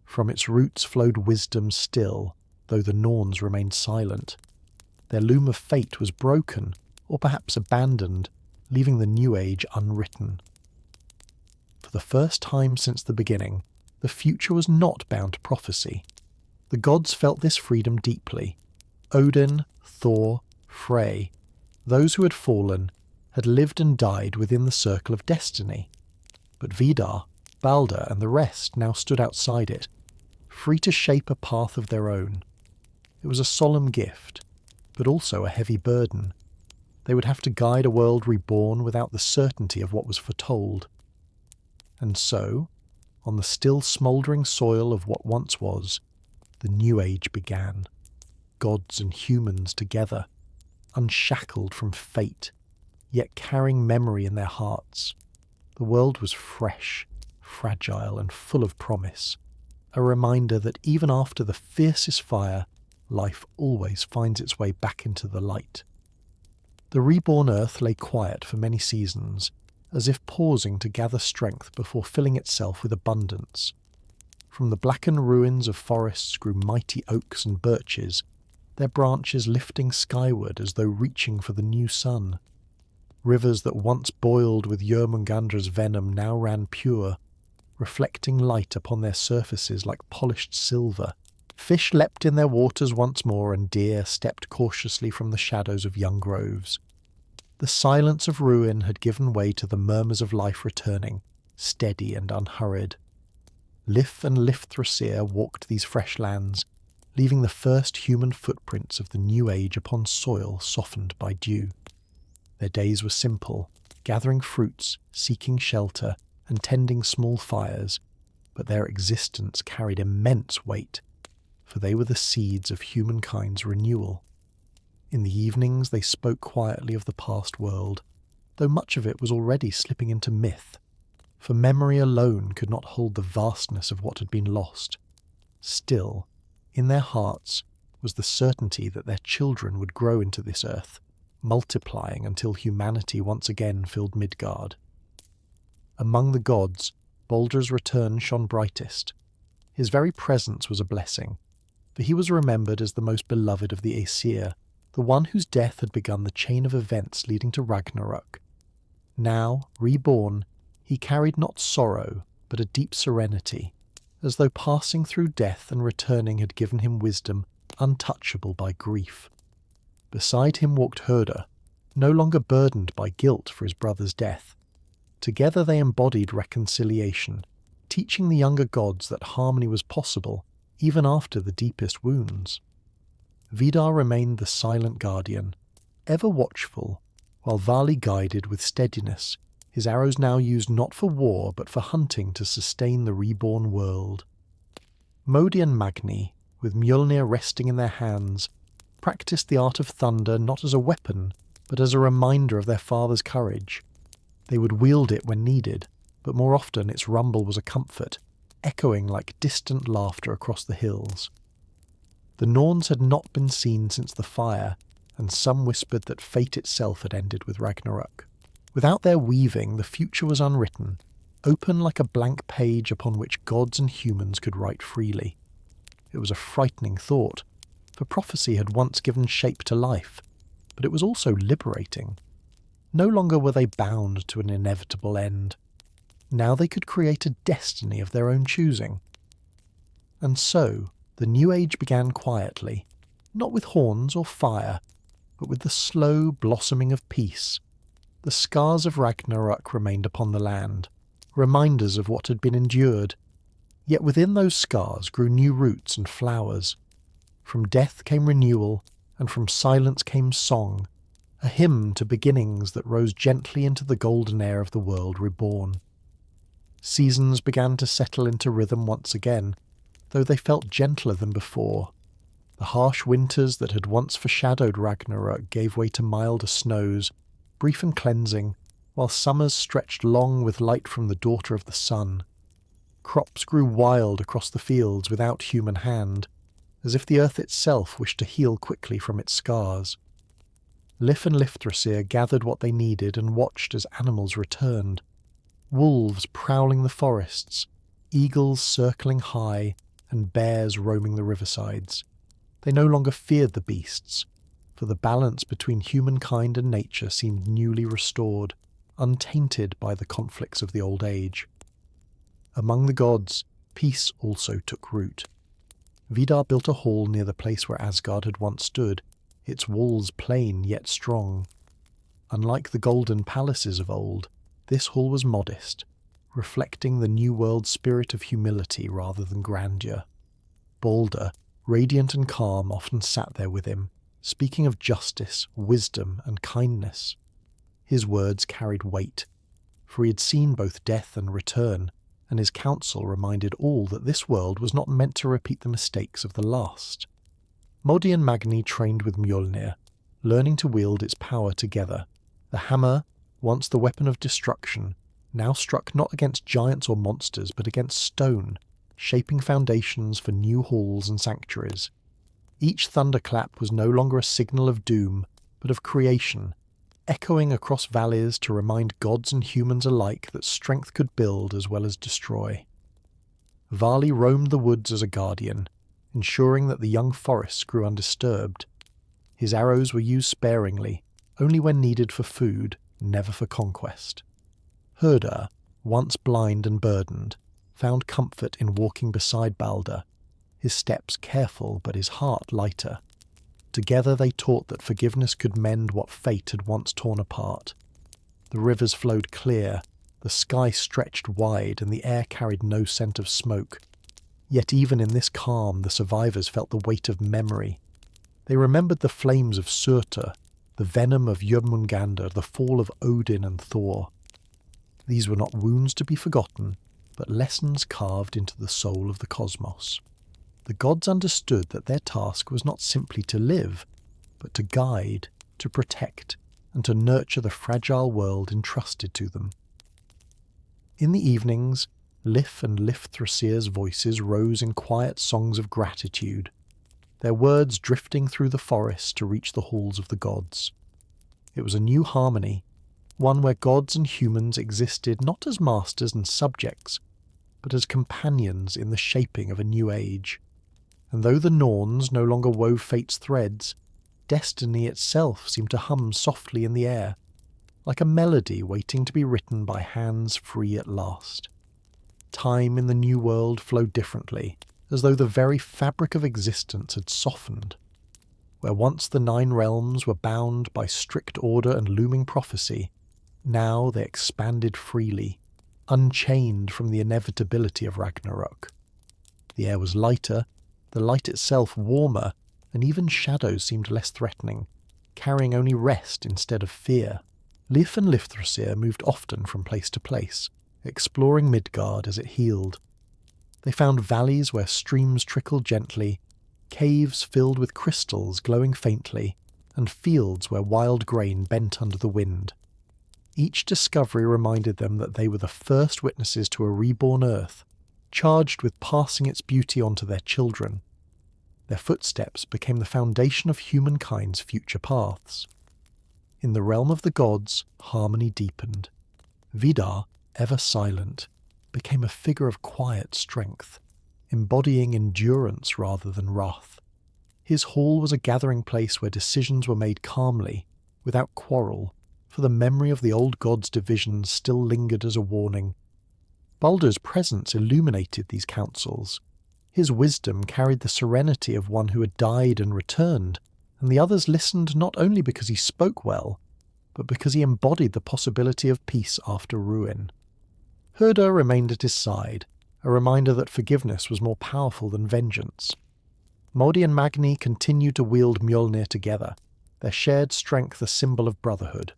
From its roots flowed wisdom still, though the Norns remained silent. Their loom of fate was broken, or perhaps abandoned, leaving the New Age unwritten. For the first time since the beginning, the future was not bound to prophecy. The gods felt this freedom deeply. Odin, Thor, Frey, those who had fallen, had lived and died within the circle of destiny. But Vidar, Baldur, and the rest now stood outside it, free to shape a path of their own. It was a solemn gift, but also a heavy burden. They would have to guide a world reborn without the certainty of what was foretold. And so, on the still smouldering soil of what once was, the New Age began. Gods and humans together, unshackled from fate, yet carrying memory in their hearts. The world was fresh, fragile, and full of promise, a reminder that even after the fiercest fire, life always finds its way back into the light. The reborn earth lay quiet for many seasons, as if pausing to gather strength before filling itself with abundance. From the blackened ruins of forests grew mighty oaks and birches, their branches lifting skyward as though reaching for the new sun. Rivers that once boiled with Jörmungandra's venom now ran pure, reflecting light upon their surfaces like polished silver. Fish leapt in their waters once more, and deer stepped cautiously from the shadows of young groves. The silence of ruin had given way to the murmurs of life returning, steady and unhurried. Lif and Lifthrasir walked these fresh lands, leaving the first human footprints of the New Age upon soil softened by dew. Their days were simple, gathering fruits, seeking shelter, and tending small fires, but their existence carried immense weight, for they were the seeds of humankind's renewal. In the evenings they spoke quietly of the past world, though much of it was already slipping into myth, for memory alone could not hold the vastness of what had been lost. Still, in their hearts was the certainty that their children would grow into this earth, multiplying until humanity once again filled Midgard. Among the gods, Baldur's return shone brightest. His very presence was a blessing, for he was remembered as the most beloved of the Aesir, the one whose death had begun the chain of events leading to Ragnarök. Now, reborn, he carried not sorrow, but a deep serenity, as though passing through death and returning had given him wisdom untouchable by grief. Beside him walked Herder, no longer burdened by guilt for his brother's death. Together they embodied reconciliation, teaching the younger gods that harmony was possible even after the deepest wounds. Vidar remained the silent guardian, ever watchful, while Vali guided with steadiness, his arrows now used not for war but for hunting to sustain the reborn world. Modi and Magni, with Mjolnir resting in their hands, practiced the art of thunder not as a weapon, but as a reminder of their father's courage. They would wield it when needed, but more often its rumble was a comfort, echoing like distant laughter across the hills. The Norns had not been seen since the fire, and some whispered that fate itself had ended with Ragnarök. Without their weaving, the future was unwritten, open like a blank page upon which gods and humans could write freely. It was a frightening thought, for prophecy had once given shape to life, but it was also liberating. No longer were they bound to an inevitable end. Now they could create a destiny of their own choosing. And so, the new age began quietly, not with horns or fire, but with the slow blossoming of peace. The scars of Ragnarök remained upon the land, reminders of what had been endured. Yet within those scars grew new roots and flowers. From death came renewal, and from silence came song, a hymn to beginnings that rose gently into the golden air of the world reborn. Seasons began to settle into rhythm once again, though they felt gentler than before. The harsh winters that had once foreshadowed Ragnarök gave way to milder snows, brief and cleansing, while summers stretched long with light from the daughter of the sun. Crops grew wild across the fields without human hand, as if the earth itself wished to heal quickly from its scars. Lif and Lifthrasir gathered what they needed and watched as animals returned. Wolves prowling the forests, eagles circling high, and bears roaming the riversides. They no longer feared the beasts, for the balance between humankind and nature seemed newly restored, untainted by the conflicts of the old age. Among the gods, peace also took root. Vidar built a hall near the place where Asgard had once stood, its walls plain yet strong. Unlike the golden palaces of old, this hall was modest, reflecting the New World spirit of humility rather than grandeur. Balder, radiant and calm, often sat there with him, speaking of justice, wisdom, and kindness. His words carried weight, for he had seen both death and return, and his counsel reminded all that this world was not meant to repeat the mistakes of the last. Modi and Magni trained with Mjolnir, learning to wield its power together. The hammer, once the weapon of destruction, now struck not against giants or monsters but against stone, shaping foundations for new halls and sanctuaries. Each thunderclap was no longer a signal of doom, but of creation, echoing across valleys to remind gods and humans alike that strength could build as well as destroy. Vali roamed the woods as a guardian, ensuring that the young forests grew undisturbed. His arrows were used sparingly, only when needed for food, never for conquest. Herdar, once blind and burdened, found comfort in walking beside Balder, his steps careful but his heart lighter. Together they taught that forgiveness could mend what fate had once torn apart. The rivers flowed clear, the sky stretched wide, and the air carried no scent of smoke. Yet even in this calm the survivors felt the weight of memory. They remembered the flames of Surtur, the venom of Jörmungandr, the fall of Odin and Thor. These were not wounds to be forgotten, but lessons carved into the soul of the cosmos. The gods understood that their task was not simply to live, but to guide, to protect, and to nurture the fragile world entrusted to them. In the evenings, Lif and Lifthrasir's voices rose in quiet songs of gratitude, their words drifting through the forest to reach the halls of the gods. It was a new harmony, one where gods and humans existed not as masters and subjects, but as companions in the shaping of a new age. And though the Norns no longer wove fate's threads, destiny itself seemed to hum softly in the air, like a melody waiting to be written by hands free at last. Time in the new world flowed differently, as though the very fabric of existence had softened. Where once the 9 realms were bound by strict order and looming prophecy, now they expanded freely, unchained from the inevitability of Ragnarök. The air was lighter, the light itself warmer, and even shadows seemed less threatening, carrying only rest instead of fear. Lif and Lifthrasir moved often from place to place, exploring Midgard as it healed. They found valleys where streams trickled gently, caves filled with crystals glowing faintly, and fields where wild grain bent under the wind. Each discovery reminded them that they were the first witnesses to a reborn Earth, charged with passing its beauty on to their children. Their footsteps became the foundation of humankind's future paths. In the realm of the gods, harmony deepened. Vidar, ever silent, became a figure of quiet strength, embodying endurance rather than wrath. His hall was a gathering place where decisions were made calmly, without quarrel, for the memory of the old gods' divisions still lingered as a warning. Baldur's presence illuminated these councils. His wisdom carried the serenity of one who had died and returned, and the others listened not only because he spoke well, but because he embodied the possibility of peace after ruin. Herder remained at his side, a reminder that forgiveness was more powerful than vengeance. Modi and Magni continued to wield Mjolnir together, their shared strength a symbol of brotherhood.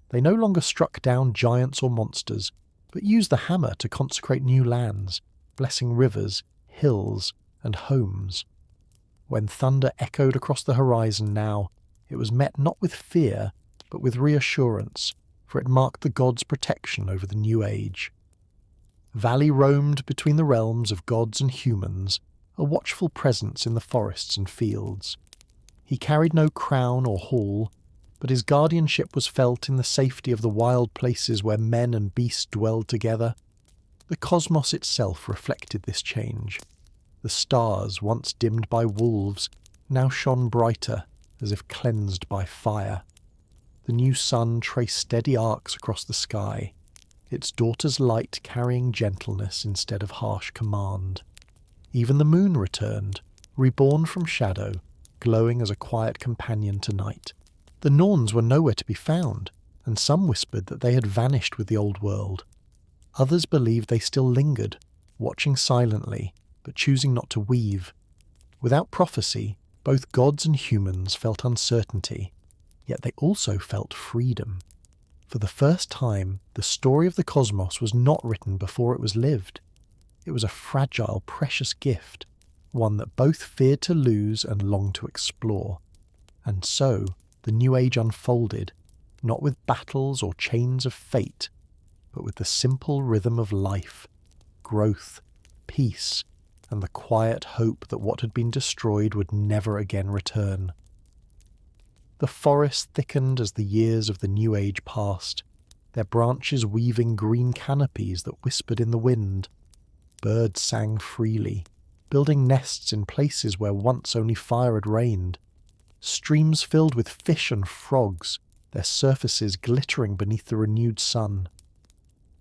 They no longer struck down giants or monsters, but used the hammer to consecrate new lands, blessing rivers, hills, and homes. When thunder echoed across the horizon now, it was met not with fear, but with reassurance, for it marked the gods' protection over the new age. Vali roamed between the realms of gods and humans, a watchful presence in the forests and fields. He carried no crown or hall, but his guardianship was felt in the safety of the wild places where men and beasts dwelled together. The cosmos itself reflected this change. The stars, once dimmed by wolves, now shone brighter, as if cleansed by fire. The new sun traced steady arcs across the sky, its daughter's light carrying gentleness instead of harsh command. Even the moon returned, reborn from shadow, glowing as a quiet companion to night. The Norns were nowhere to be found, and some whispered that they had vanished with the old world. Others believed they still lingered, watching silently, but choosing not to weave. Without prophecy, both gods and humans felt uncertainty, yet they also felt freedom. For the first time, the story of the cosmos was not written before it was lived. It was a fragile, precious gift, one that both feared to lose and longed to explore. And so, the new age unfolded, not with battles or chains of fate, but with the simple rhythm of life, growth, peace, and the quiet hope that what had been destroyed would never again return. The forest thickened as the years of the new age passed, their branches weaving green canopies that whispered in the wind. Birds sang freely, building nests in places where once only fire had reigned. Streams filled with fish and frogs, their surfaces glittering beneath the renewed sun.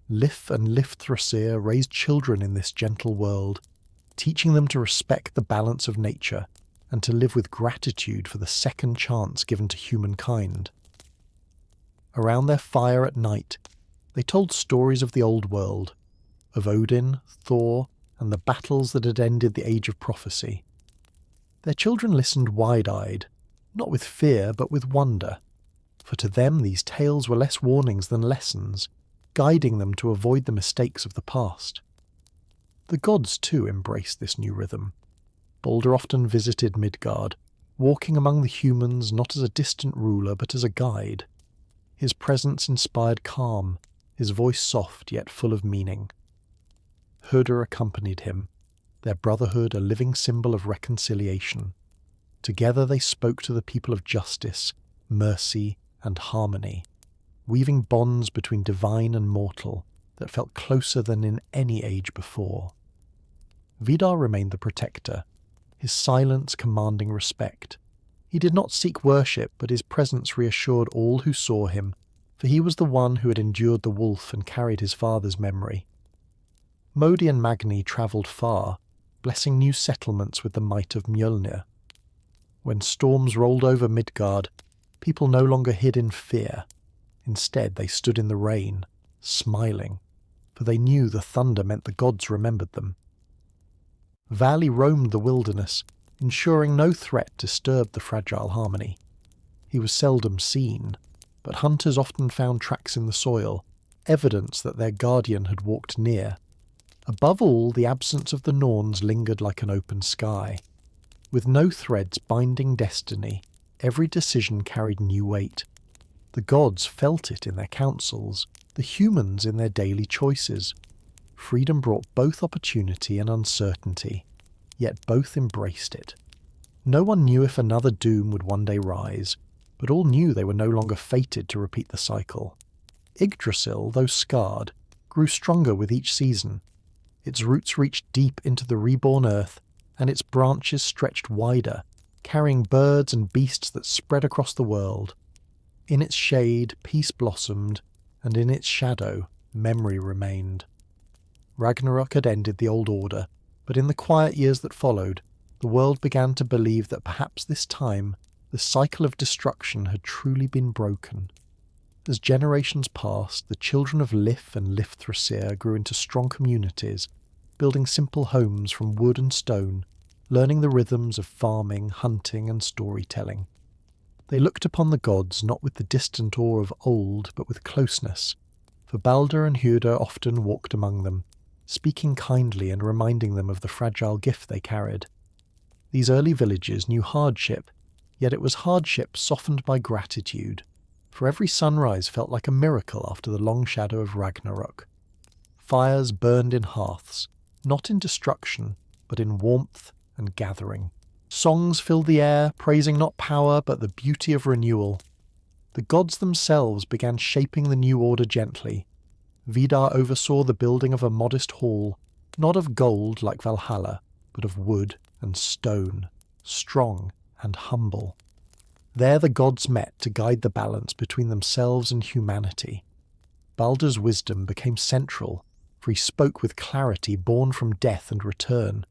Lif and Lifthrasir raised children in this gentle world, teaching them to respect the balance of nature and to live with gratitude for the second chance given to humankind. Around their fire at night, they told stories of the old world, of Odin, Thor, and the battles that had ended the age of prophecy. Their children listened wide-eyed, not with fear but with wonder, for to them these tales were less warnings than lessons, guiding them to avoid the mistakes of the past. The gods, too, embraced this new rhythm. Baldur often visited Midgard, walking among the humans not as a distant ruler but as a guide. His presence inspired calm, his voice soft yet full of meaning. Herder accompanied him, their brotherhood a living symbol of reconciliation. Together they spoke to the people of justice, mercy, and harmony, weaving bonds between divine and mortal that felt closer than in any age before. Vidar remained the protector, his silence commanding respect. He did not seek worship, but his presence reassured all who saw him, for he was the one who had endured the wolf and carried his father's memory. Modi and Magni travelled far, blessing new settlements with the might of Mjolnir. When storms rolled over Midgard, people no longer hid in fear. Instead, they stood in the rain, smiling, for they knew the thunder meant the gods remembered them. Vali roamed the wilderness, ensuring no threat disturbed the fragile harmony. He was seldom seen, but hunters often found tracks in the soil, evidence that their guardian had walked near. Above all, the absence of the Norns lingered like an open sky. With no threads binding destiny, every decision carried new weight. The gods felt it in their councils, the humans in their daily choices. Freedom brought both opportunity and uncertainty, yet both embraced it. No one knew if another doom would one day rise, but all knew they were no longer fated to repeat the cycle. Yggdrasil, though scarred, grew stronger with each season. Its roots reached deep into the reborn earth, and its branches stretched wider, carrying birds and beasts that spread across the world. In its shade, peace blossomed, and in its shadow, memory remained. Ragnarök had ended the old order, but in the quiet years that followed, the world began to believe that perhaps this time the cycle of destruction had truly been broken. As generations passed, the children of Lif and Lifthrasir grew into strong communities, building simple homes from wood and stone, learning the rhythms of farming, hunting, and storytelling. They looked upon the gods not with the distant awe of old, but with closeness, for Balder and Hyrda often walked among them, speaking kindly and reminding them of the fragile gift they carried. These early villages knew hardship, yet it was hardship softened by gratitude, for every sunrise felt like a miracle after the long shadow of Ragnarök. Fires burned in hearths, not in destruction, but in warmth and gathering. Songs filled the air, praising not power, but the beauty of renewal. The gods themselves began shaping the new order gently. Vidar oversaw the building of a modest hall, not of gold like Valhalla, but of wood and stone, strong and humble. There the gods met to guide the balance between themselves and humanity. Balder's wisdom became central, for he spoke with clarity born from death and return.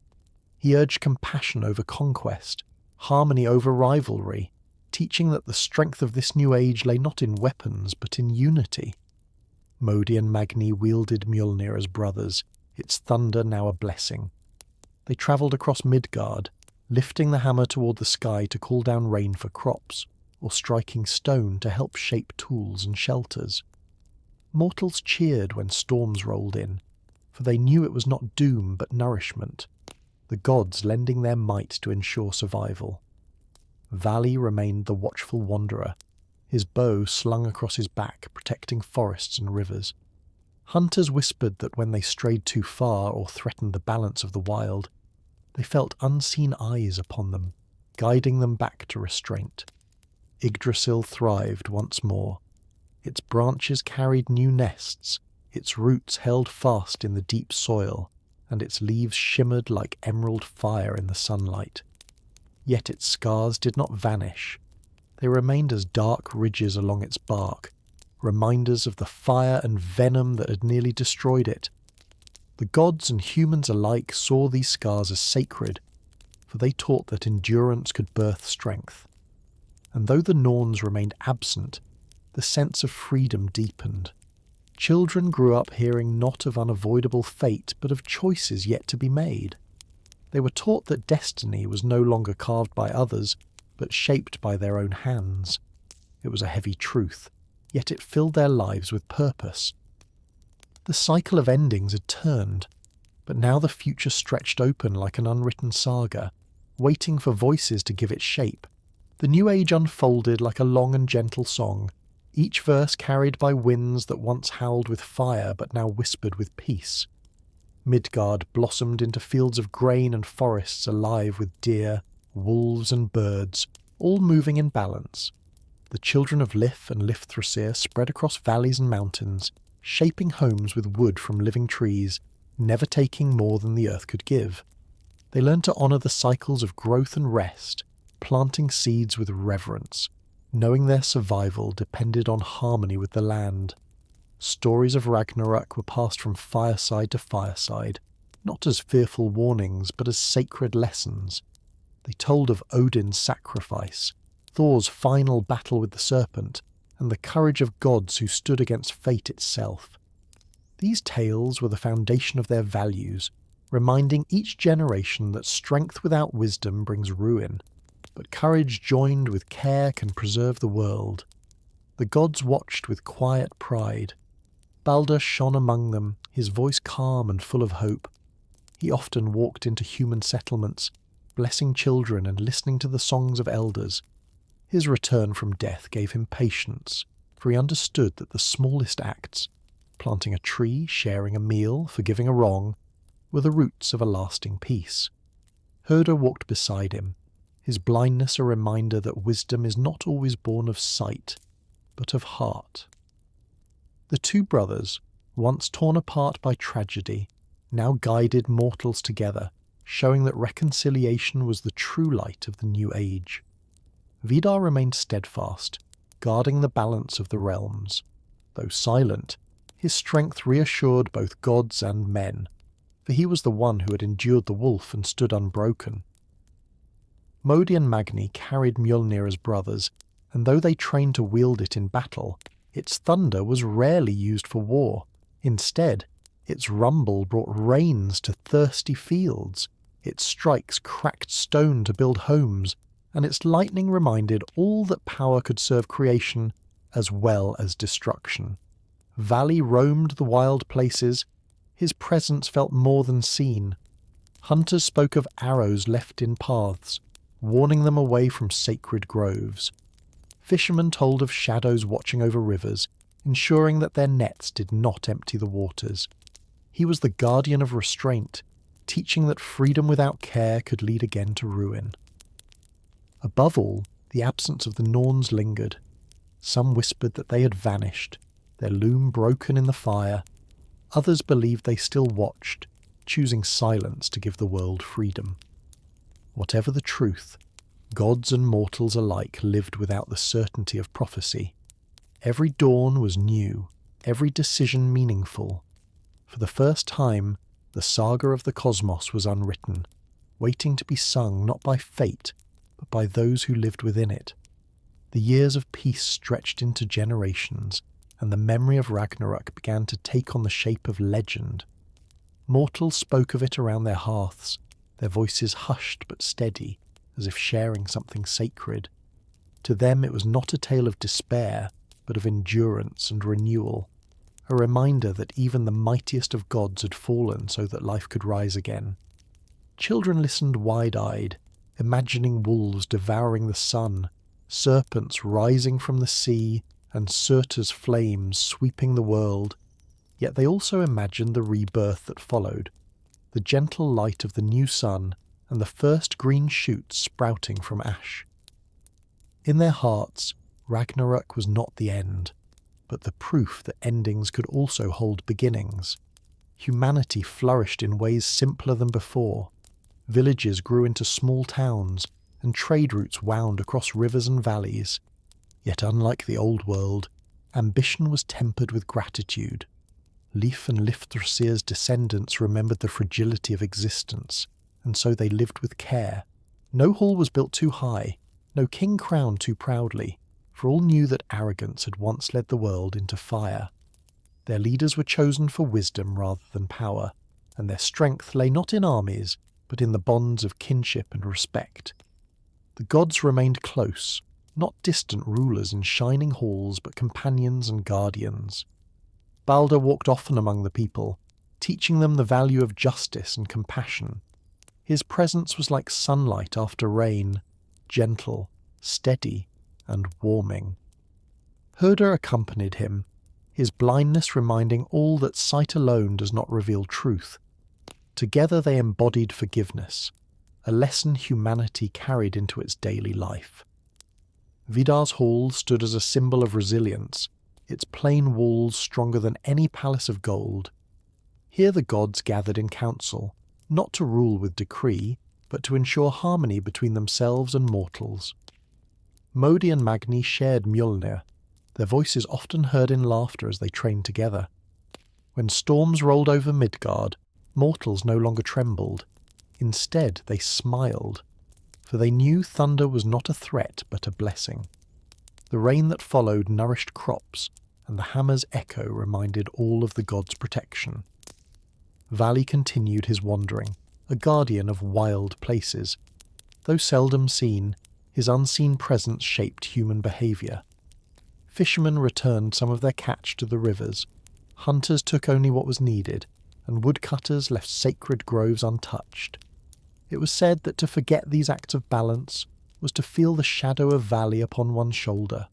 He urged compassion over conquest, harmony over rivalry, teaching that the strength of this new age lay not in weapons but in unity. Modi and Magni wielded Mjolnir as brothers, its thunder now a blessing. They travelled across Midgard, lifting the hammer toward the sky to call down rain for crops, or striking stone to help shape tools and shelters. Mortals cheered when storms rolled in, for they knew it was not doom but nourishment, the gods lending their might to ensure survival. Vali remained the watchful wanderer, his bow slung across his back, protecting forests and rivers. Hunters whispered that when they strayed too far or threatened the balance of the wild, they felt unseen eyes upon them, guiding them back to restraint. Yggdrasil thrived once more. Its branches carried new nests, its roots held fast in the deep soil, and its leaves shimmered like emerald fire in the sunlight. Yet its scars did not vanish. They remained as dark ridges along its bark, reminders of the fire and venom that had nearly destroyed it. The gods and humans alike saw these scars as sacred, for they taught that endurance could birth strength. And though the Norns remained absent, the sense of freedom deepened. Children grew up hearing not of unavoidable fate, but of choices yet to be made. They were taught that destiny was no longer carved by others, but shaped by their own hands. It was a heavy truth, yet it filled their lives with purpose. The cycle of endings had turned, but now the future stretched open like an unwritten saga, waiting for voices to give it shape. The new age unfolded like a long and gentle song, each verse carried by winds that once howled with fire but now whispered with peace. Midgard blossomed into fields of grain and forests alive with deer, wolves and birds, all moving in balance. The children of Lif and Lifthrasir spread across valleys and mountains, shaping homes with wood from living trees, never taking more than the earth could give. They learned to honour the cycles of growth and rest, planting seeds with reverence, knowing their survival depended on harmony with the land. Stories of Ragnarök were passed from fireside to fireside, not as fearful warnings but as sacred lessons. They told of Odin's sacrifice, Thor's final battle with the serpent, and the courage of gods who stood against fate itself. These tales were the foundation of their values, reminding each generation that strength without wisdom brings ruin, but courage joined with care can preserve the world. The gods watched with quiet pride. Balder shone among them, his voice calm and full of hope. He often walked into human settlements, blessing children and listening to the songs of elders. His return from death gave him patience, for he understood that the smallest acts, planting a tree, sharing a meal, forgiving a wrong, were the roots of a lasting peace. Herder walked beside him, his blindness a reminder that wisdom is not always born of sight, but of heart. The two brothers, once torn apart by tragedy, now guided mortals together, showing that reconciliation was the true light of the new age. Vidar remained steadfast, guarding the balance of the realms. Though silent, his strength reassured both gods and men, for he was the one who had endured the wolf and stood unbroken. Modi and Magni carried Mjolnir as brothers, and though they trained to wield it in battle, its thunder was rarely used for war. Instead, its rumble brought rains to thirsty fields, its strikes cracked stone to build homes, and its lightning reminded all that power could serve creation as well as destruction. Valley roamed the wild places, his presence felt more than seen. Hunters spoke of arrows left in paths, warning them away from sacred groves. Fishermen told of shadows watching over rivers, ensuring that their nets did not empty the waters. He was the guardian of restraint, teaching that freedom without care could lead again to ruin. Above all, the absence of the Norns lingered. Some whispered that they had vanished, their loom broken in the fire. Others believed they still watched, choosing silence to give the world freedom. Whatever the truth, gods and mortals alike lived without the certainty of prophecy. Every dawn was new, every decision meaningful. For the first time, the saga of the cosmos was unwritten, waiting to be sung not by fate, but by those who lived within it. The years of peace stretched into generations, and the memory of Ragnarök began to take on the shape of legend. Mortals spoke of it around their hearths, their voices hushed but steady, as if sharing something sacred. To them it was not a tale of despair, but of endurance and renewal, a reminder that even the mightiest of gods had fallen so that life could rise again. Children listened wide-eyed, imagining wolves devouring the sun, serpents rising from the sea, and Surtur's flames sweeping the world. Yet they also imagined the rebirth that followed, the gentle light of the new sun and the first green shoots sprouting from ash. In their hearts, Ragnarök was not the end, but the proof that endings could also hold beginnings. Humanity flourished in ways simpler than before. Villages grew into small towns, and trade routes wound across rivers and valleys. Yet unlike the old world, ambition was tempered with gratitude. Leif and Lifthrasir's descendants remembered the fragility of existence, and so they lived with care. No hall was built too high, no king crowned too proudly, for all knew that arrogance had once led the world into fire. Their leaders were chosen for wisdom rather than power, and their strength lay not in armies, but in the bonds of kinship and respect. The gods remained close, not distant rulers in shining halls, but companions and guardians. Balder walked often among the people, teaching them the value of justice and compassion. His presence was like sunlight after rain, gentle, steady, and warming. Herder accompanied him, his blindness reminding all that sight alone does not reveal truth. Together they embodied forgiveness, a lesson humanity carried into its daily life. Vidar's hall stood as a symbol of resilience, its plain walls stronger than any palace of gold. Here the gods gathered in council, not to rule with decree, but to ensure harmony between themselves and mortals. Modi and Magni shared Mjolnir, their voices often heard in laughter as they trained together. When storms rolled over Midgard, mortals no longer trembled. Instead, they smiled. for they knew thunder was not a threat but a blessing. The rain that followed nourished crops, and the hammer's echo reminded all of the gods' protection. Vali continued his wandering, a guardian of wild places. Though seldom seen, his unseen presence shaped human behaviour. Fishermen returned some of their catch to the rivers, hunters took only what was needed, and woodcutters left sacred groves untouched. It was said that to forget these acts of balance was to feel the shadow of Vali upon one's shoulder,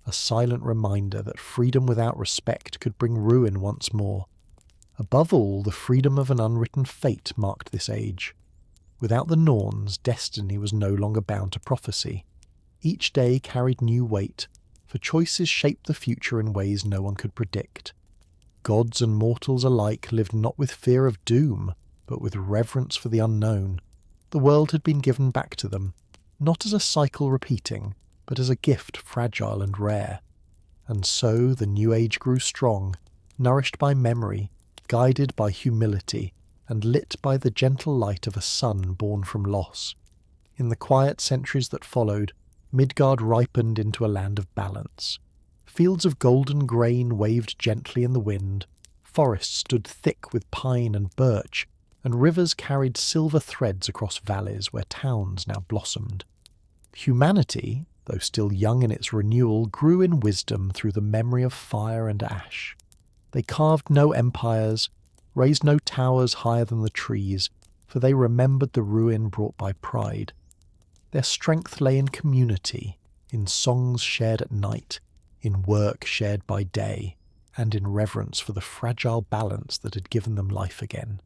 a silent reminder that freedom without respect could bring ruin once more. Above all, the freedom of an unwritten fate marked this age. Without the Norns, destiny was no longer bound to prophecy. Each day carried new weight, for choices shaped the future in ways no one could predict. Gods and mortals alike lived not with fear of doom, but with reverence for the unknown. The world had been given back to them, not as a cycle repeating, but as a gift fragile and rare. And so the new age grew strong, nourished by memory, guided by humility, and lit by the gentle light of a sun born from loss. In the quiet centuries that followed, Midgard ripened into a land of balance. Fields of golden grain waved gently in the wind, forests stood thick with pine and birch, and rivers carried silver threads across valleys where towns now blossomed. Humanity, though still young in its renewal, grew in wisdom through the memory of fire and ash. They carved no empires, raised no towers higher than the trees, for they remembered the ruin brought by pride. Their strength lay in community, in songs shared at night, in work shared by day, and in reverence for the fragile balance that had given them life again.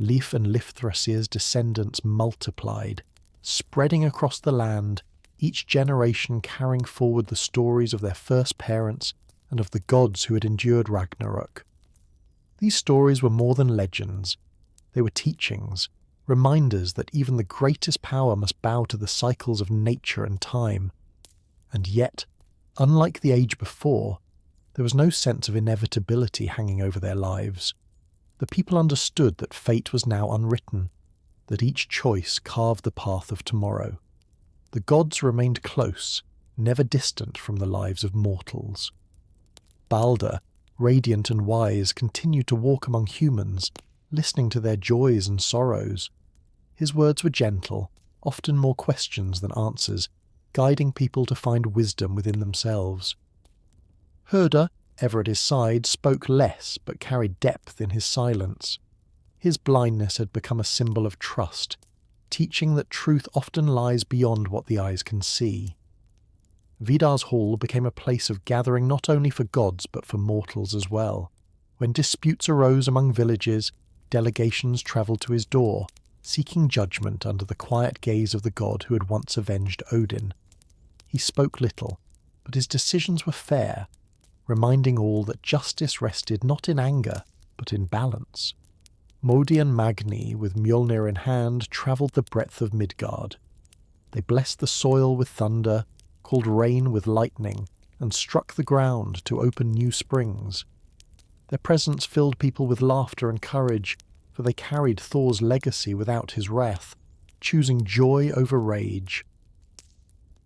Leif and Lifthrasir's descendants multiplied, spreading across the land, each generation carrying forward the stories of their first parents and of the gods who had endured Ragnarök. These stories were more than legends. They were teachings, reminders that even the greatest power must bow to the cycles of nature and time. And yet, unlike the age before, there was no sense of inevitability hanging over their lives. The people understood that fate was now unwritten, that each choice carved the path of tomorrow. The gods remained close, never distant from the lives of mortals. Balder, radiant and wise, continued to walk among humans, listening to their joys and sorrows. His words were gentle, often more questions than answers, guiding people to find wisdom within themselves. Herder, ever at his side, spoke less but carried depth in his silence. His blindness had become a symbol of trust, teaching that truth often lies beyond what the eyes can see. Vidar's hall became a place of gathering not only for gods but for mortals as well. When disputes arose among villages, delegations travelled to his door, seeking judgment under the quiet gaze of the god who had once avenged Odin. He spoke little, but his decisions were fair, reminding all that justice rested not in anger, but in balance. Modi and Magni, with Mjolnir in hand, travelled the breadth of Midgard. They blessed the soil with thunder, called rain with lightning, and struck the ground to open new springs. Their presence filled people with laughter and courage, for they carried Thor's legacy without his wrath, choosing joy over rage.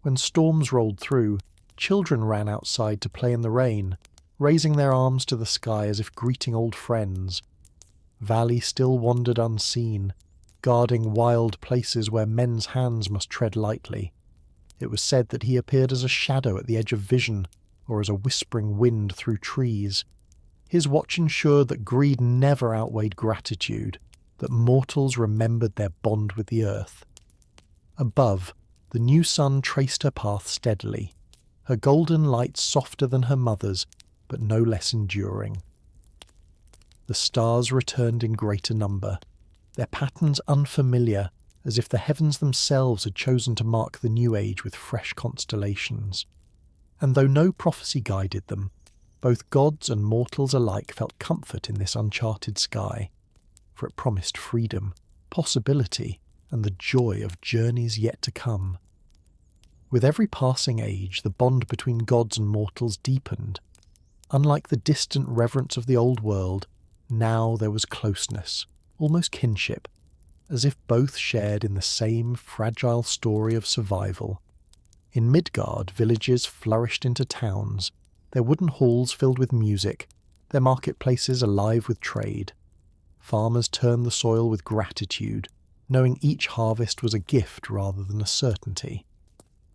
When storms rolled through, children ran outside to play in the rain, raising their arms to the sky as if greeting old friends. Vali still wandered unseen, guarding wild places where men's hands must tread lightly. It was said that he appeared as a shadow at the edge of vision, or as a whispering wind through trees. His watch ensured that greed never outweighed gratitude, that mortals remembered their bond with the earth. Above, the new sun traced her path steadily, her golden light softer than her mother's, but no less enduring. The stars returned in greater number, their patterns unfamiliar, as if the heavens themselves had chosen to mark the new age with fresh constellations. And though no prophecy guided them, both gods and mortals alike felt comfort in this uncharted sky, for it promised freedom, possibility, and the joy of journeys yet to come. With every passing age, the bond between gods and mortals deepened. Unlike the distant reverence of the old world, now there was closeness, almost kinship, as if both shared in the same fragile story of survival. In Midgard, villages flourished into towns, their wooden halls filled with music, their marketplaces alive with trade. Farmers turned the soil with gratitude, knowing each harvest was a gift rather than a certainty.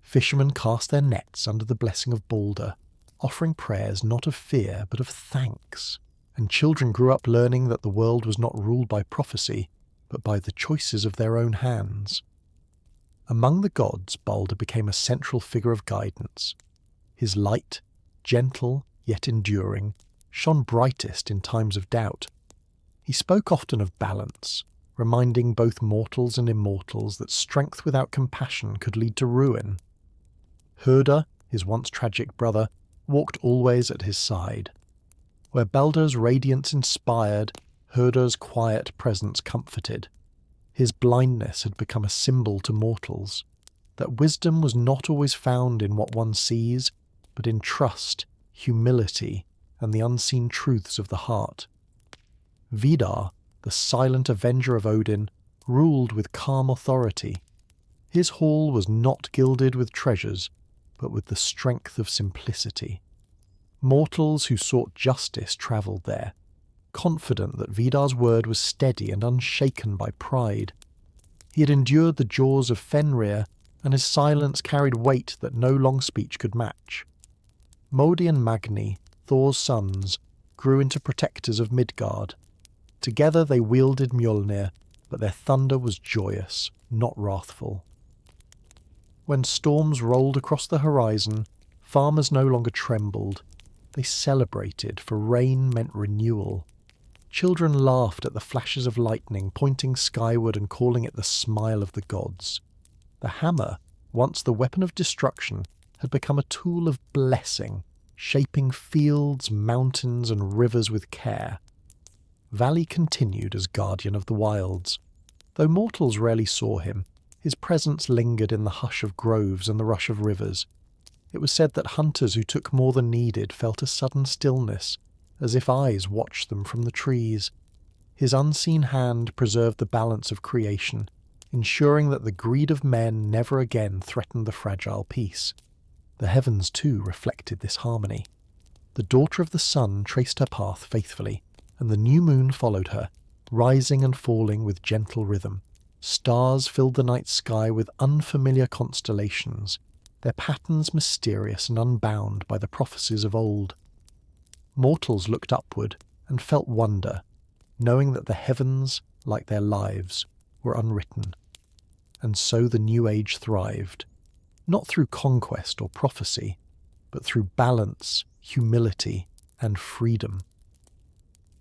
Fishermen cast their nets under the blessing of Balder, offering prayers not of fear but of thanks. And children grew up learning that the world was not ruled by prophecy, but by the choices of their own hands. Among the gods, Balder became a central figure of guidance. His light, gentle yet enduring, shone brightest in times of doubt. He spoke often of balance, reminding both mortals and immortals that strength without compassion could lead to ruin. Herder, his once tragic brother, walked always at his side. Where Balder's radiance inspired, Herder's quiet presence comforted. His blindness had become a symbol to mortals, that wisdom was not always found in what one sees, but in trust, humility, and the unseen truths of the heart. Vidar, the silent avenger of Odin, ruled with calm authority. His hall was not gilded with treasures, but with the strength of simplicity. Mortals who sought justice travelled there, confident that Vidar's word was steady and unshaken by pride. He had endured the jaws of Fenrir, and his silence carried weight that no long speech could match. Modi and Magni, Thor's sons, grew into protectors of Midgard. Together they wielded Mjolnir, but their thunder was joyous, not wrathful. When storms rolled across the horizon, farmers no longer trembled. They celebrated, for rain meant renewal. Children laughed at the flashes of lightning, pointing skyward and calling it the smile of the gods. The hammer, once the weapon of destruction, had become a tool of blessing, shaping fields, mountains, and rivers with care. Vali continued as guardian of the wilds. Though mortals rarely saw him, his presence lingered in the hush of groves and the rush of rivers. It was said that hunters who took more than needed felt a sudden stillness, as if eyes watched them from the trees. His unseen hand preserved the balance of creation, ensuring that the greed of men never again threatened the fragile peace. The heavens, too, reflected this harmony. The daughter of the sun traced her path faithfully, and the new moon followed her, rising and falling with gentle rhythm. Stars filled the night sky with unfamiliar constellations, their patterns mysterious and unbound by the prophecies of old. Mortals looked upward and felt wonder, knowing that the heavens, like their lives, were unwritten. And so the new age thrived, not through conquest or prophecy, but through balance, humility, and freedom.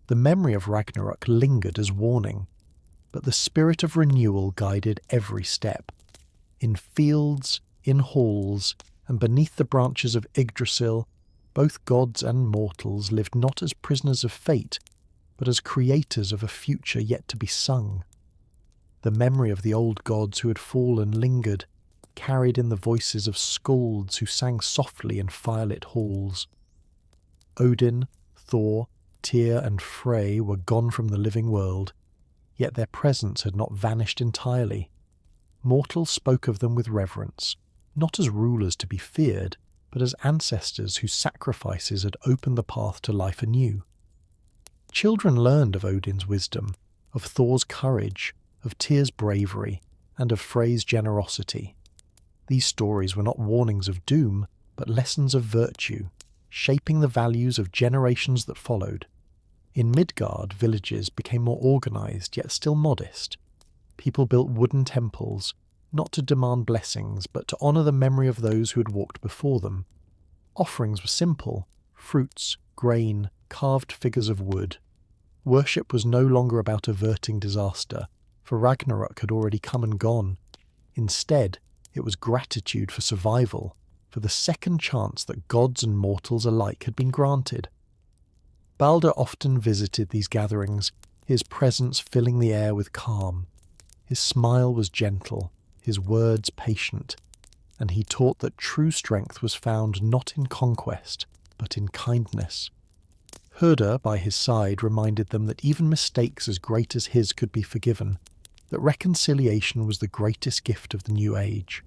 The memory of Ragnarök lingered as warning, but the spirit of renewal guided every step. In fields, in halls, and beneath the branches of Yggdrasil, both gods and mortals lived not as prisoners of fate, but as creators of a future yet to be sung. The memory of the old gods who had fallen lingered, carried in the voices of skalds who sang softly in firelit halls. Odin, Thor, Tyr, and Frey were gone from the living world, yet their presence had not vanished entirely. Mortals spoke of them with reverence, not as rulers to be feared, but as ancestors whose sacrifices had opened the path to life anew. Children learned of Odin's wisdom, of Thor's courage, of Tyr's bravery, and of Frey's generosity. These stories were not warnings of doom, but lessons of virtue, shaping the values of generations that followed. In Midgard, villages became more organized, yet still modest. People built wooden temples, not to demand blessings, but to honor the memory of those who had walked before them. Offerings were simple: fruits, grain, carved figures of wood. Worship was no longer about averting disaster, for Ragnarök had already come and gone. Instead, it was gratitude for survival, for the second chance that gods and mortals alike had been granted. Balder often visited these gatherings, his presence filling the air with calm. His smile was gentle, his words patient, and he taught that true strength was found not in conquest, but in kindness. Herder, by his side, reminded them that even mistakes as great as his could be forgiven, that reconciliation was the greatest gift of the new age.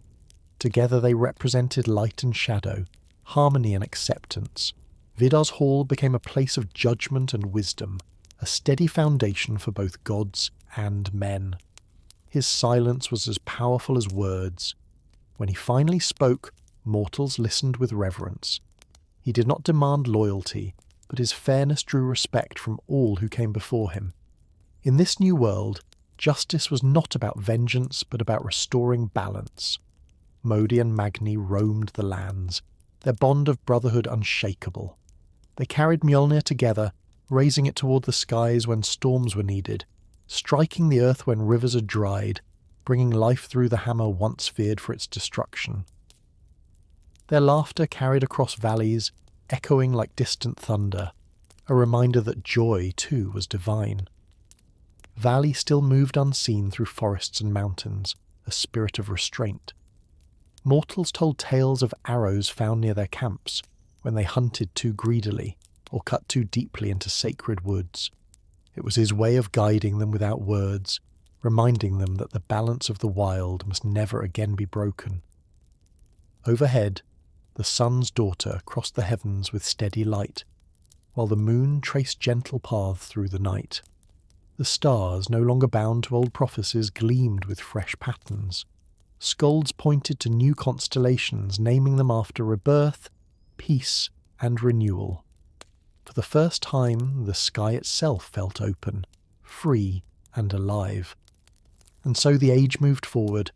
Together they represented light and shadow, harmony and acceptance. Vidar's hall became a place of judgment and wisdom, a steady foundation for both gods and men. His silence was as powerful as words. When he finally spoke, mortals listened with reverence. He did not demand loyalty, but his fairness drew respect from all who came before him. In this new world, justice was not about vengeance, but about restoring balance. Modi and Magni roamed the lands, their bond of brotherhood unshakable. They carried Mjolnir together, raising it toward the skies when storms were needed, striking the earth when rivers had dried, bringing life through the hammer once feared for its destruction. Their laughter carried across valleys, echoing like distant thunder, a reminder that joy, too, was divine. Vali still moved unseen through forests and mountains, a spirit of restraint. Mortals told tales of arrows found near their camps, when they hunted too greedily or cut too deeply into sacred woods. It was his way of guiding them without words, reminding them that the balance of the wild must never again be broken. Overhead, the sun's daughter crossed the heavens with steady light, while the moon traced gentle paths through the night. The stars, no longer bound to old prophecies, gleamed with fresh patterns. Skalds pointed to new constellations, naming them after rebirth, peace, and renewal. For the first time, the sky itself felt open, free, and alive. And so the age moved forward,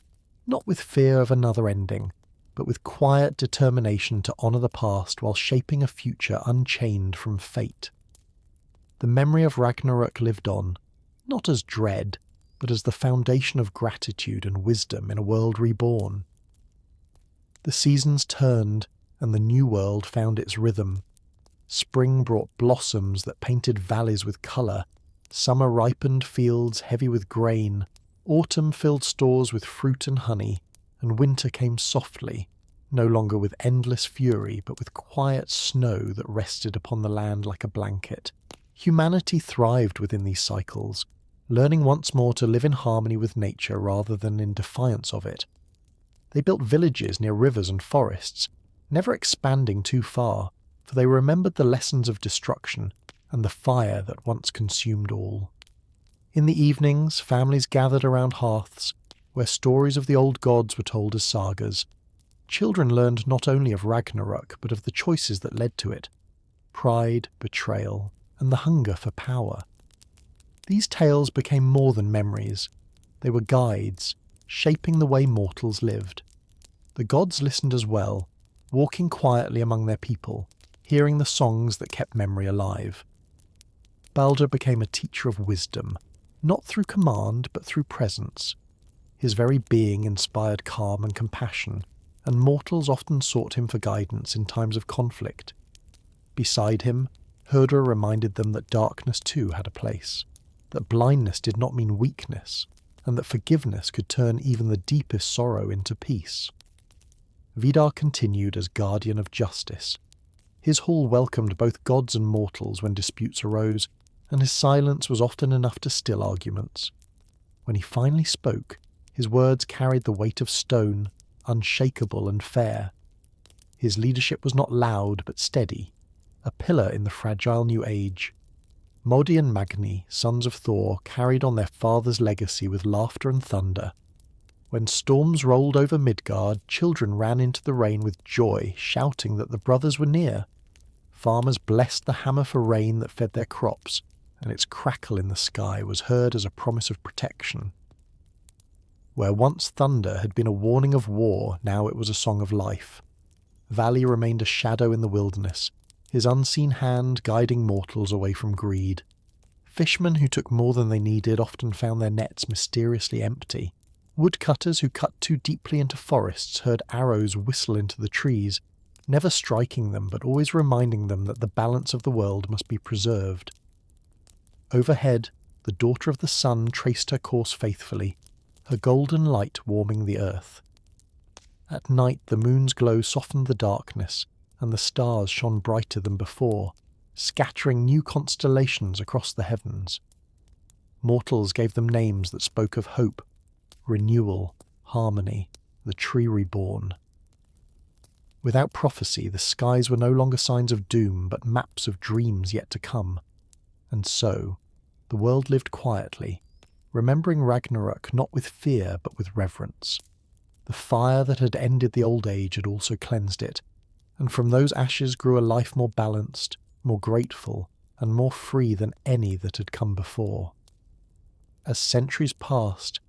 not with fear of another ending, but with quiet determination to honour the past while shaping a future unchained from fate. The memory of Ragnarök lived on, not as dread, but as the foundation of gratitude and wisdom in a world reborn. The seasons turned, and the new world found its rhythm. Spring brought blossoms that painted valleys with colour, summer ripened fields heavy with grain, autumn filled stores with fruit and honey, and winter came softly, no longer with endless fury, but with quiet snow that rested upon the land like a blanket. Humanity thrived within these cycles, learning once more to live in harmony with nature rather than in defiance of it. They built villages near rivers and forests, never expanding too far, for they remembered the lessons of destruction and the fire that once consumed all. In the evenings, families gathered around hearths, where stories of the old gods were told as sagas. Children learned not only of Ragnarök, but of the choices that led to it: pride, betrayal, and the hunger for power. These tales became more than memories. They were guides, shaping the way mortals lived. The gods listened as well, walking quietly among their people, hearing the songs that kept memory alive. Baldur became a teacher of wisdom, not through command but through presence. His very being inspired calm and compassion, and mortals often sought him for guidance in times of conflict. Beside him, Herdra reminded them that darkness too had a place, that blindness did not mean weakness, and that forgiveness could turn even the deepest sorrow into peace. Vidar continued as guardian of justice. His hall welcomed both gods and mortals when disputes arose, and his silence was often enough to still arguments. When he finally spoke, his words carried the weight of stone, unshakable and fair. His leadership was not loud but steady, a pillar in the fragile new age. Modi and Magni, sons of Thor, carried on their father's legacy with laughter and thunder. When storms rolled over Midgard, children ran into the rain with joy, shouting that the brothers were near. Farmers blessed the hammer for rain that fed their crops, and its crackle in the sky was heard as a promise of protection. Where once thunder had been a warning of war, now it was a song of life. Vali remained a shadow in the wilderness, his unseen hand guiding mortals away from greed. Fishermen who took more than they needed often found their nets mysteriously empty. Woodcutters who cut too deeply into forests heard arrows whistle into the trees, never striking them but always reminding them that the balance of the world must be preserved. Overhead, the daughter of the sun traced her course faithfully, her golden light warming the earth. At night the moon's glow softened the darkness, and the stars shone brighter than before, scattering new constellations across the heavens. Mortals gave them names that spoke of hope, renewal, harmony, the tree reborn. Without prophecy, the skies were no longer signs of doom, but maps of dreams yet to come. And so, the world lived quietly, remembering Ragnarök not with fear but with reverence. The fire that had ended the old age had also cleansed it, and from those ashes grew a life more balanced, more grateful, and more free than any that had come before. As centuries passed,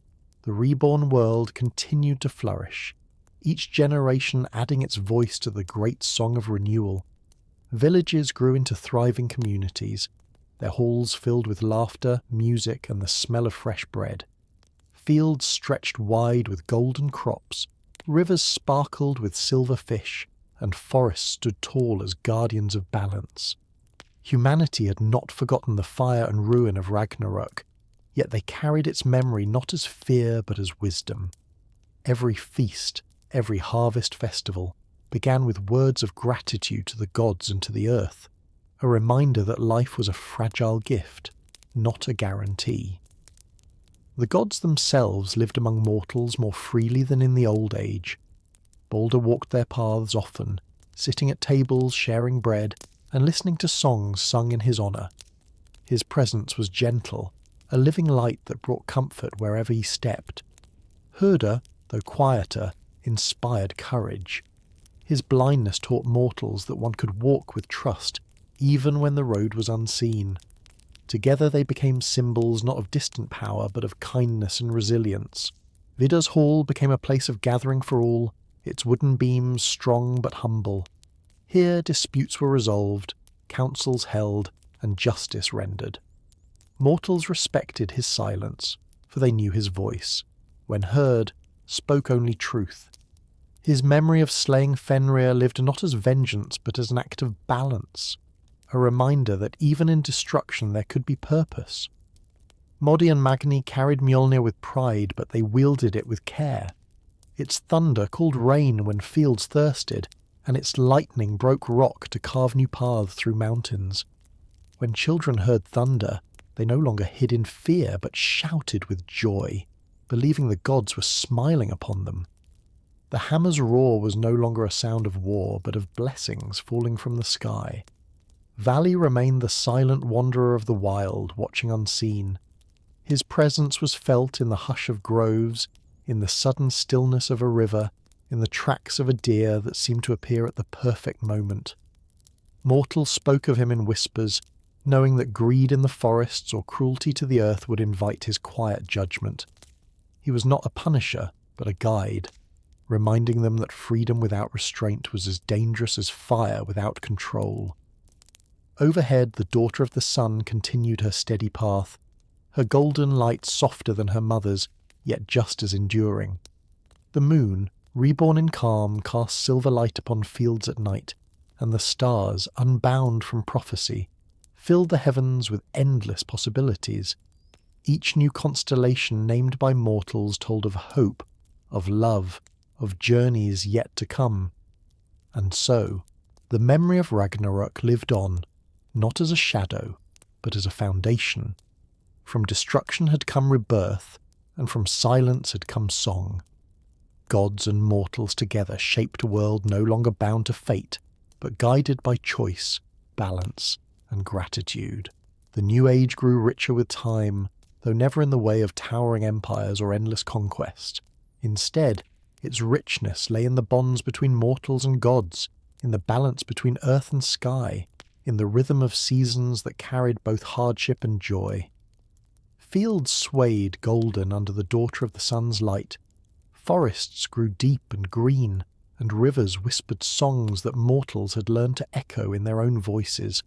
the reborn world continued to flourish, each generation adding its voice to the great song of renewal. Villages grew into thriving communities, their halls filled with laughter, music, and the smell of fresh bread. Fields stretched wide with golden crops, rivers sparkled with silver fish, and forests stood tall as guardians of balance. Humanity had not forgotten the fire and ruin of Ragnarök, yet they carried its memory not as fear but as wisdom. Every feast, every harvest festival, began with words of gratitude to the gods and to the earth, a reminder that life was a fragile gift, not a guarantee. The gods themselves lived among mortals more freely than in the old age. Balder walked their paths often, sitting at tables sharing bread and listening to songs sung in his honour. His presence was gentle, a living light that brought comfort wherever he stepped. Herder, though quieter, inspired courage. His blindness taught mortals that one could walk with trust even when the road was unseen. Together they became symbols not of distant power but of kindness and resilience. Viddar's hall became a place of gathering for all, its wooden beams strong but humble. Here disputes were resolved, councils held, and justice rendered. Mortals respected his silence, for they knew his voice. When heard, spoke only truth. His memory of slaying Fenrir lived not as vengeance but as an act of balance, a reminder that even in destruction there could be purpose. Modi and Magni carried Mjolnir with pride, but they wielded it with care. Its thunder called rain when fields thirsted, and its lightning broke rock to carve new paths through mountains. When children heard thunder, they no longer hid in fear but shouted with joy, believing the gods were smiling upon them. The hammer's roar was no longer a sound of war, but of blessings falling from the sky. Vali remained the silent wanderer of the wild, watching unseen. His presence was felt in the hush of groves, in the sudden stillness of a river, in the tracks of a deer that seemed to appear at the perfect moment. Mortals spoke of him in whispers, knowing that greed in the forests or cruelty to the earth would invite his quiet judgment. He was not a punisher, but a guide, reminding them that freedom without restraint was as dangerous as fire without control. Overhead, the daughter of the sun continued her steady path, her golden light softer than her mother's, yet just as enduring. The moon, reborn in calm, cast silver light upon fields at night, and the stars, unbound from prophecy, filled the heavens with endless possibilities. Each new constellation named by mortals told of hope, of love, of journeys yet to come. And so, the memory of Ragnarök lived on, not as a shadow, but as a foundation. From destruction had come rebirth, and from silence had come song. Gods and mortals together shaped a world no longer bound to fate, but guided by choice, balance, and gratitude. The new age grew richer with time, though never in the way of towering empires or endless conquest. Instead, its richness lay in the bonds between mortals and gods, in the balance between earth and sky, in the rhythm of seasons that carried both hardship and joy. Fields swayed golden under the daughter of the sun's light. Forests grew deep and green, and rivers whispered songs that mortals had learned to echo in their own voices.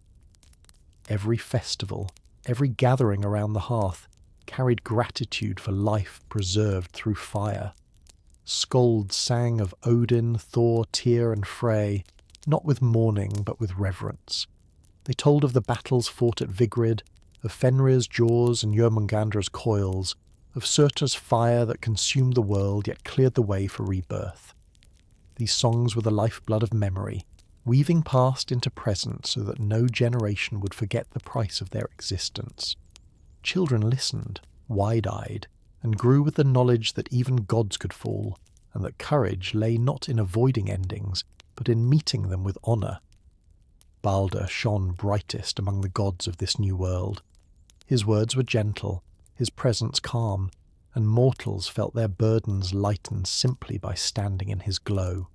Every festival, every gathering around the hearth, carried gratitude for life preserved through fire. Skalds sang of Odin, Thor, Tyr, and Frey, not with mourning but with reverence. They told of the battles fought at Vigrid, of Fenrir's jaws and Jörmungandra's coils, of Surtur's fire that consumed the world yet cleared the way for rebirth. These songs were the lifeblood of memory, weaving past into present so that no generation would forget the price of their existence. children listened, wide-eyed, and grew with the knowledge that even gods could fall, and that courage lay not in avoiding endings, but in meeting them with honour. Balder shone brightest among the gods of this new world. His words were gentle, his presence calm, and mortals felt their burdens lightened simply by standing in his glow.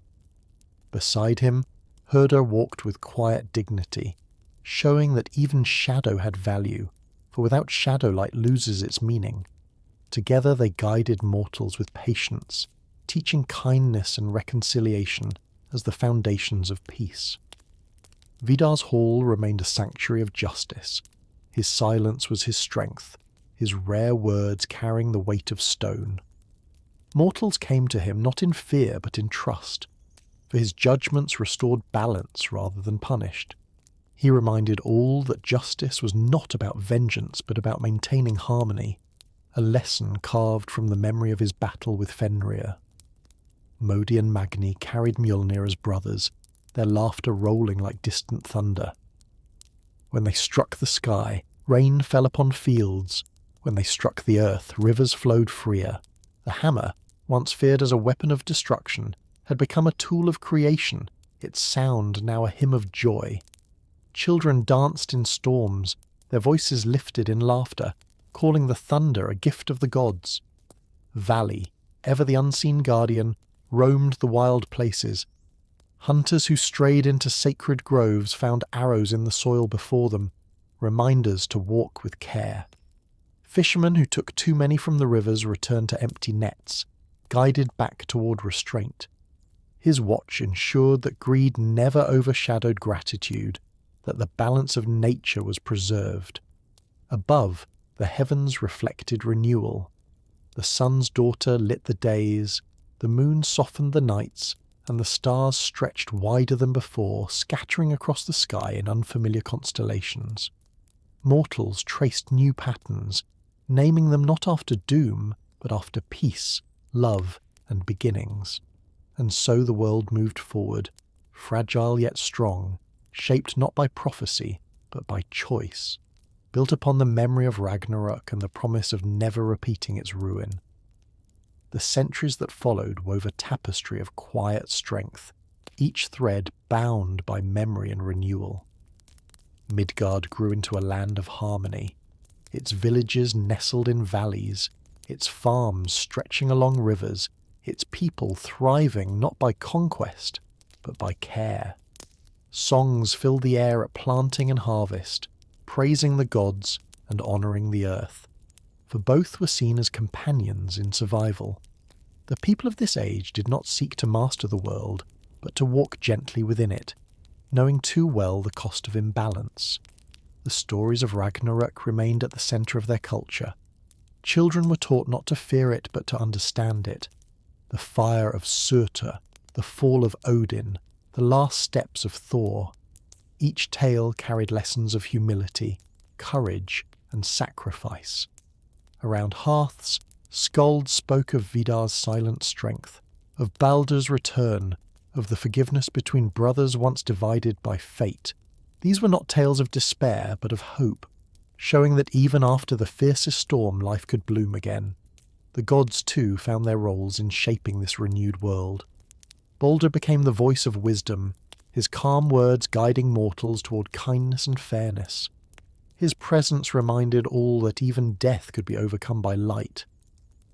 Beside him, Herder walked with quiet dignity, showing that even shadow had value, for without shadow light loses its meaning. Together they guided mortals with patience, teaching kindness and reconciliation as the foundations of peace. Vidar's hall remained a sanctuary of justice. His silence was his strength, his rare words carrying the weight of stone. Mortals came to him not in fear but in trust, for his judgments restored balance rather than punished. He reminded all that justice was not about vengeance but about maintaining harmony, a lesson carved from the memory of his battle with Fenrir. Modi and Magni carried Mjolnir as brothers, their laughter rolling like distant thunder. When they struck the sky, rain fell upon fields. When they struck the earth, rivers flowed freer. The hammer, once feared as a weapon of destruction, had become a tool of creation, its sound now a hymn of joy. Children danced in storms, their voices lifted in laughter, calling the thunder a gift of the gods. Valley, ever the unseen guardian, roamed the wild places. Hunters who strayed into sacred groves found arrows in the soil before them, reminders to walk with care. Fishermen who took too many from the rivers returned to empty nets, guided back toward restraint. His watch ensured that greed never overshadowed gratitude, that the balance of nature was preserved. Above, the heavens reflected renewal. The sun's daughter lit the days, the moon softened the nights, and the stars stretched wider than before, scattering across the sky in unfamiliar constellations. Mortals traced new patterns, naming them not after doom, but after peace, love, and beginnings. And so the world moved forward, fragile yet strong, shaped not by prophecy, but by choice, built upon the memory of Ragnarök and the promise of never repeating its ruin. The centuries that followed wove a tapestry of quiet strength, each thread bound by memory and renewal. Midgard grew into a land of harmony, its villages nestled in valleys, its farms stretching along rivers, its people thriving not by conquest, but by care. Songs filled the air at planting and harvest, praising the gods and honouring the earth, for both were seen as companions in survival. The people of this age did not seek to master the world, but to walk gently within it, knowing too well the cost of imbalance. The stories of Ragnarök remained at the centre of their culture. Children were taught not to fear it, but to understand it. The fire of Surtur, the fall of Odin, the last steps of Thor. Each tale carried lessons of humility, courage, and sacrifice. Around hearths, skalds spoke of Vidar's silent strength, of Baldur's return, of the forgiveness between brothers once divided by fate. These were not tales of despair, but of hope, showing that even after the fiercest storm life could bloom again. The gods, too, found their roles in shaping this renewed world. Baldur became the voice of wisdom, his calm words guiding mortals toward kindness and fairness. His presence reminded all that even death could be overcome by light.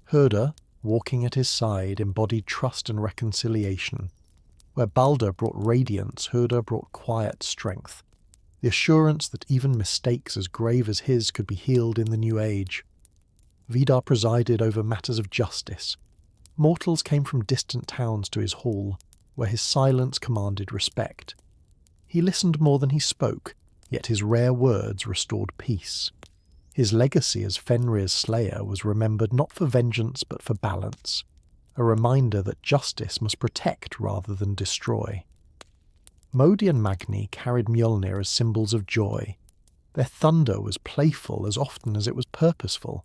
Herder, walking at his side, embodied trust and reconciliation. Where Baldur brought radiance, Herder brought quiet strength, the assurance that even mistakes as grave as his could be healed in the new age. Vidar presided over matters of justice. Mortals came from distant towns to his hall, where his silence commanded respect. He listened more than he spoke, yet his rare words restored peace. His legacy as Fenrir's slayer was remembered not for vengeance but for balance, a reminder that justice must protect rather than destroy. Modi and Magni carried Mjolnir as symbols of joy. Their thunder was playful as often as it was purposeful.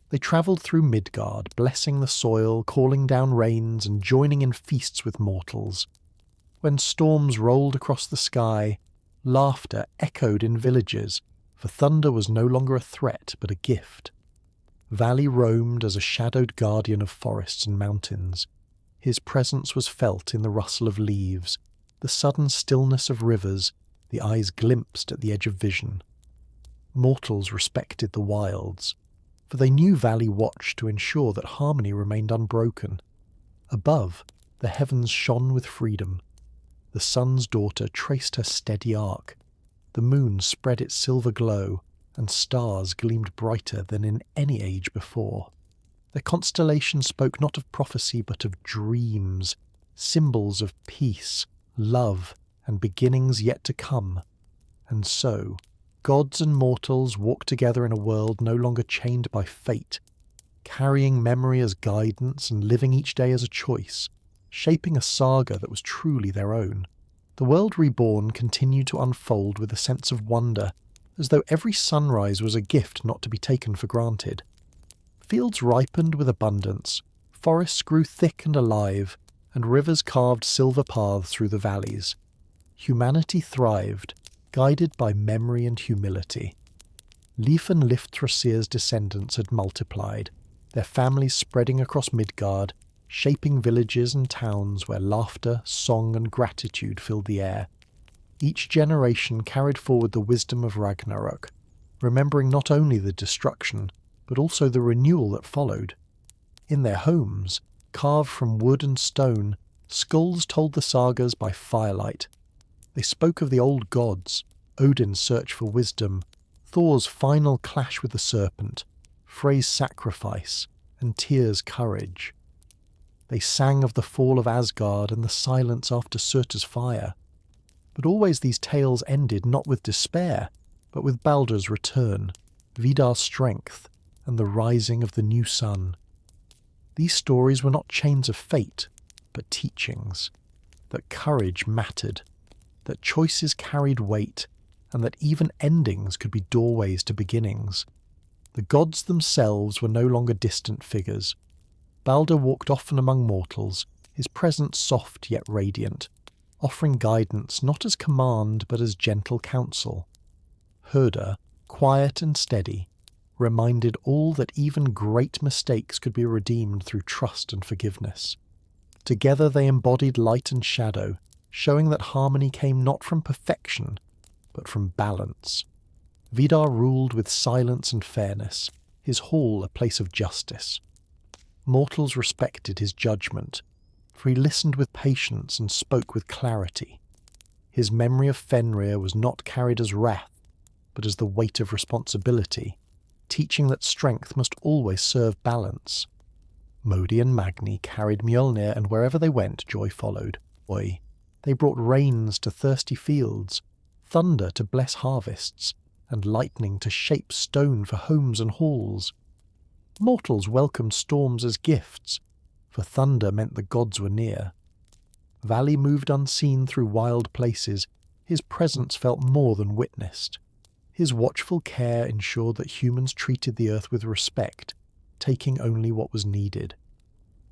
They travelled through Midgard, blessing the soil, calling down rains, and joining in feasts with mortals. When storms rolled across the sky, laughter echoed in villages, for thunder was no longer a threat but a gift. Valley roamed as a shadowed guardian of forests and mountains. His presence was felt in the rustle of leaves, the sudden stillness of rivers, the eyes glimpsed at the edge of vision. Mortals respected the wilds, for they knew Valley watched to ensure that harmony remained unbroken. Above, the heavens shone with freedom. The sun's daughter traced her steady arc. The moon spread its silver glow, and stars gleamed brighter than in any age before. The constellations spoke not of prophecy but of dreams, symbols of peace, love, and beginnings yet to come. And so, gods and mortals walked together in a world no longer chained by fate, carrying memory as guidance and living each day as a choice, shaping a saga that was truly their own. The world reborn continued to unfold with a sense of wonder, as though every sunrise was a gift not to be taken for granted. Fields ripened with abundance, forests grew thick and alive, and rivers carved silver paths through the valleys. Humanity thrived, guided by memory and humility. Leif and Lifthrasir's descendants had multiplied, their families spreading across Midgard, shaping villages and towns where laughter, song and gratitude filled the air. Each generation carried forward the wisdom of Ragnarök, remembering not only the destruction, but also the renewal that followed. In their homes, carved from wood and stone, skulls told the sagas by firelight. They spoke of the old gods, Odin's search for wisdom, Thor's final clash with the serpent, Frey's sacrifice, and Tyr's courage. They sang of the fall of Asgard and the silence after Surtur's fire. But always these tales ended not with despair, but with Baldur's return, Vidar's strength, and the rising of the new sun. These stories were not chains of fate, but teachings, that courage mattered, that choices carried weight, and that even endings could be doorways to beginnings. The gods themselves were no longer distant figures. Baldur walked often among mortals, his presence soft yet radiant, offering guidance not as command but as gentle counsel. Herder, quiet and steady, reminded all that even great mistakes could be redeemed through trust and forgiveness. Together they embodied light and shadow, showing that harmony came not from perfection, but from balance. Vidar ruled with silence and fairness, his hall a place of justice. Mortals respected his judgment, for he listened with patience and spoke with clarity. His memory of Fenrir was not carried as wrath, but as the weight of responsibility, teaching that strength must always serve balance. Modi and Magni carried Mjolnir, and wherever they went, joy followed. They brought rains to thirsty fields, thunder to bless harvests, and lightning to shape stone for homes and halls. Mortals welcomed storms as gifts, for thunder meant the gods were near. Valley moved unseen through wild places, his presence felt more than witnessed. His watchful care ensured that humans treated the earth with respect, taking only what was needed.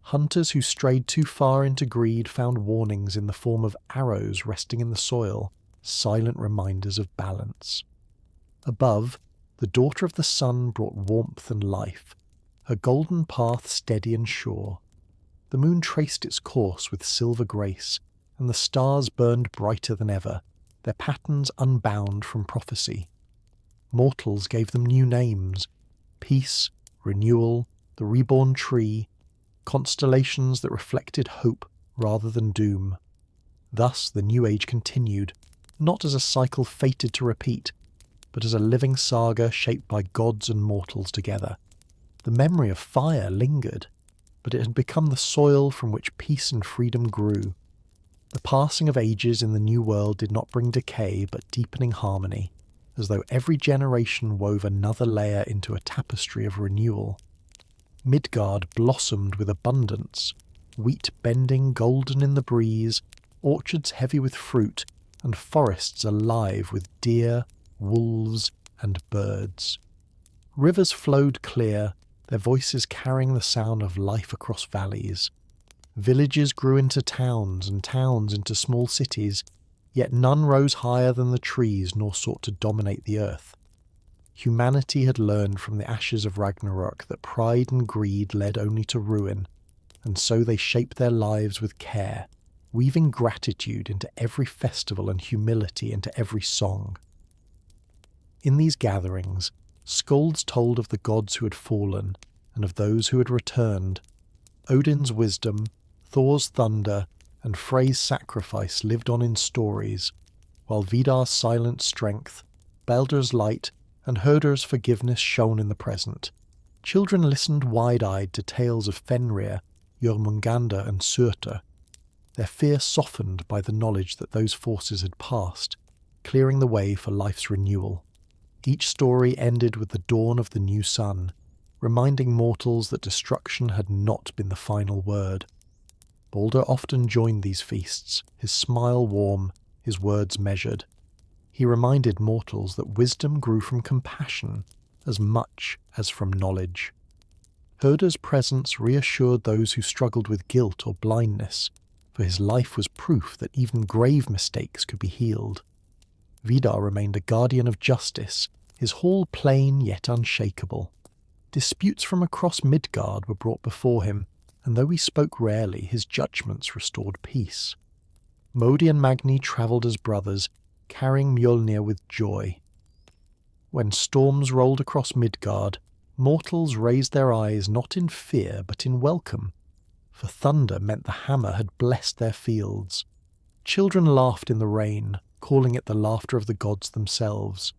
Hunters who strayed too far into greed found warnings in the form of arrows resting in the soil, silent reminders of balance. Above, the daughter of the sun brought warmth and life, her golden path steady and sure. The moon traced its course with silver grace, and the stars burned brighter than ever, their patterns unbound from prophecy. Mortals gave them new names: peace, renewal, the reborn tree, constellations that reflected hope rather than doom. Thus the new age continued, not as a cycle fated to repeat, but as a living saga shaped by gods and mortals together. The memory of fire lingered, but it had become the soil from which peace and freedom grew. The passing of ages in the new world did not bring decay, but deepening harmony, as though every generation wove another layer into a tapestry of renewal. Midgard blossomed with abundance, wheat bending golden in the breeze, orchards heavy with fruit, and forests alive with deer, wolves, and birds. Rivers flowed clear, their voices carrying the sound of life across valleys. Villages grew into towns, and towns into small cities, yet none rose higher than the trees nor sought to dominate the earth. Humanity had learned from the ashes of Ragnarök that pride and greed led only to ruin, and so they shaped their lives with care, weaving gratitude into every festival and humility into every song. In these gatherings, skalds told of the gods who had fallen and of those who had returned. Odin's wisdom, Thor's thunder, and Frey's sacrifice lived on in stories, while Vidar's silent strength, Baldur's light, and Hörder's forgiveness shone in the present. Children listened wide-eyed to tales of Fenrir, Jörmungandr, and Surtur, their fear softened by the knowledge that those forces had passed, clearing the way for life's renewal. Each story ended with the dawn of the new sun, reminding mortals that destruction had not been the final word. Baldur often joined these feasts, his smile warm, his words measured. He reminded mortals that wisdom grew from compassion as much as from knowledge. Hörder's presence reassured those who struggled with guilt or blindness, for his life was proof that even grave mistakes could be healed. Vidar remained a guardian of justice, his hall plain yet unshakable. Disputes from across Midgard were brought before him, and though he spoke rarely, his judgments restored peace. Modi and Magni travelled as brothers, carrying Mjolnir with joy. When storms rolled across Midgard, mortals raised their eyes not in fear but in welcome, for thunder meant the hammer had blessed their fields. Children laughed in the rain, calling it the laughter of the gods themselves.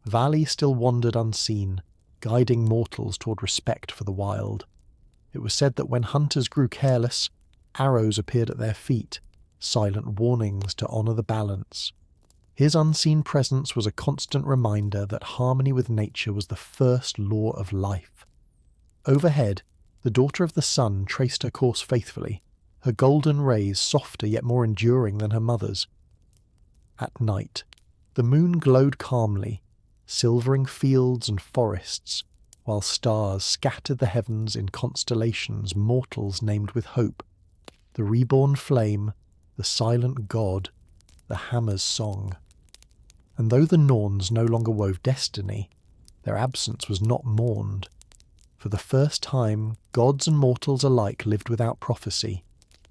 Vali still wandered unseen, guiding mortals toward respect for the wild. It was said that when hunters grew careless, arrows appeared at their feet, silent warnings to honour the balance. His unseen presence was a constant reminder that harmony with nature was the first law of life. Overhead, the daughter of the sun traced her course faithfully, her golden rays softer yet more enduring than her mother's. At night, the moon glowed calmly, silvering fields and forests, while stars scattered the heavens in constellations mortals named with hope, the reborn flame, the silent god, the hammer's song. And though the Norns no longer wove destiny, their absence was not mourned. For the first time, gods and mortals alike lived without prophecy,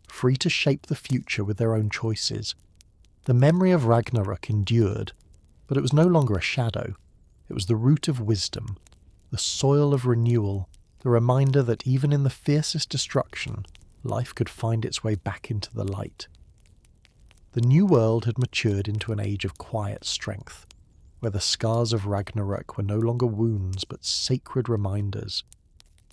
free to shape the future with their own choices. The memory of Ragnarök endured, but it was no longer a shadow. It was the root of wisdom, the soil of renewal, the reminder that even in the fiercest destruction, life could find its way back into the light. The new world had matured into an age of quiet strength, where the scars of Ragnarök were no longer wounds but sacred reminders.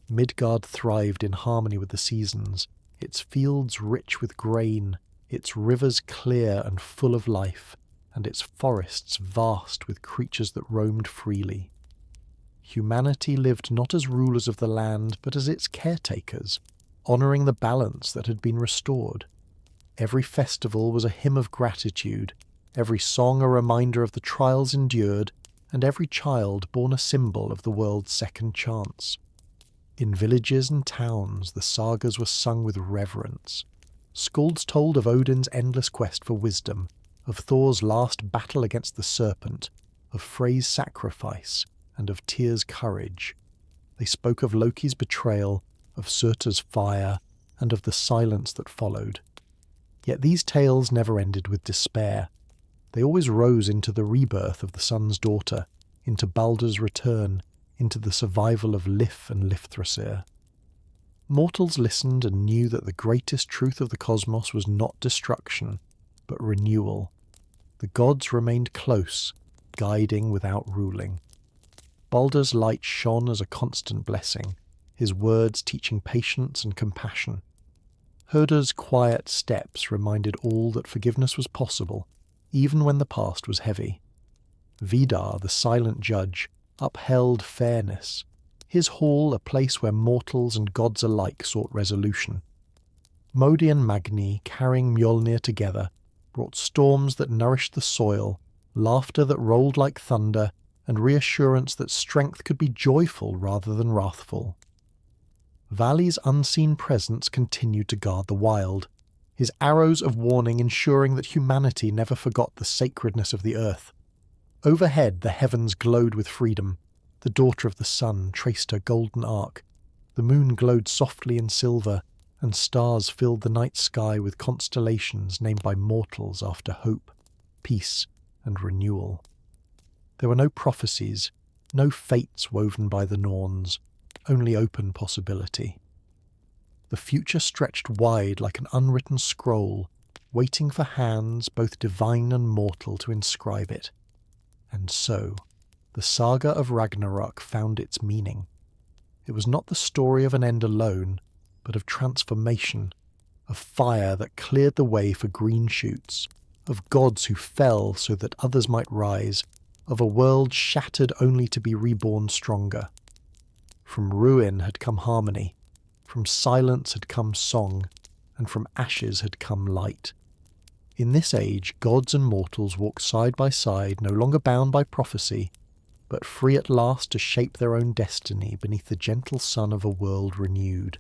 Midgard thrived in harmony with the seasons, its fields rich with grain, its rivers clear and full of life, and its forests vast with creatures that roamed freely. Humanity lived not as rulers of the land, but as its caretakers, honouring the balance that had been restored. Every festival was a hymn of gratitude, every song a reminder of the trials endured, and every child born a symbol of the world's second chance. In villages and towns the sagas were sung with reverence. Skalds told of Odin's endless quest for wisdom, of Thor's last battle against the serpent, of Frey's sacrifice, and of Tyr's courage. They spoke of Loki's betrayal, of Surtur's fire, and of the silence that followed. Yet these tales never ended with despair. They always rose into the rebirth of the sun's daughter, into Baldur's return, into the survival of Lif and Lifthrasir. Mortals listened and knew that the greatest truth of the cosmos was not destruction, but renewal. The gods remained close, guiding without ruling. Baldur's light shone as a constant blessing, his words teaching patience and compassion. Hörder's quiet steps reminded all that forgiveness was possible, even when the past was heavy. Vidar, the silent judge, upheld fairness, his hall a place where mortals and gods alike sought resolution. Modi and Magni, carrying Mjolnir together, brought storms that nourished the soil, laughter that rolled like thunder, and reassurance that strength could be joyful rather than wrathful. Vali's unseen presence continued to guard the wild, his arrows of warning ensuring that humanity never forgot the sacredness of the earth. Overhead the heavens glowed with freedom, The daughter of the sun traced her golden arc. The moon glowed softly in silver, and stars filled the night sky with constellations named by mortals after hope, peace, and renewal. There were no prophecies, no fates woven by the Norns, only open possibility. The future stretched wide like an unwritten scroll, waiting for hands both divine and mortal to inscribe it. And so, the saga of Ragnarök found its meaning. It was not the story of an end alone, but of transformation, of fire that cleared the way for green shoots, of gods who fell so that others might rise, of a world shattered only to be reborn stronger. From ruin had come harmony, from silence had come song, and from ashes had come light. In this age, gods and mortals walk side by side, no longer bound by prophecy, but free at last to shape their own destiny beneath the gentle sun of a world renewed.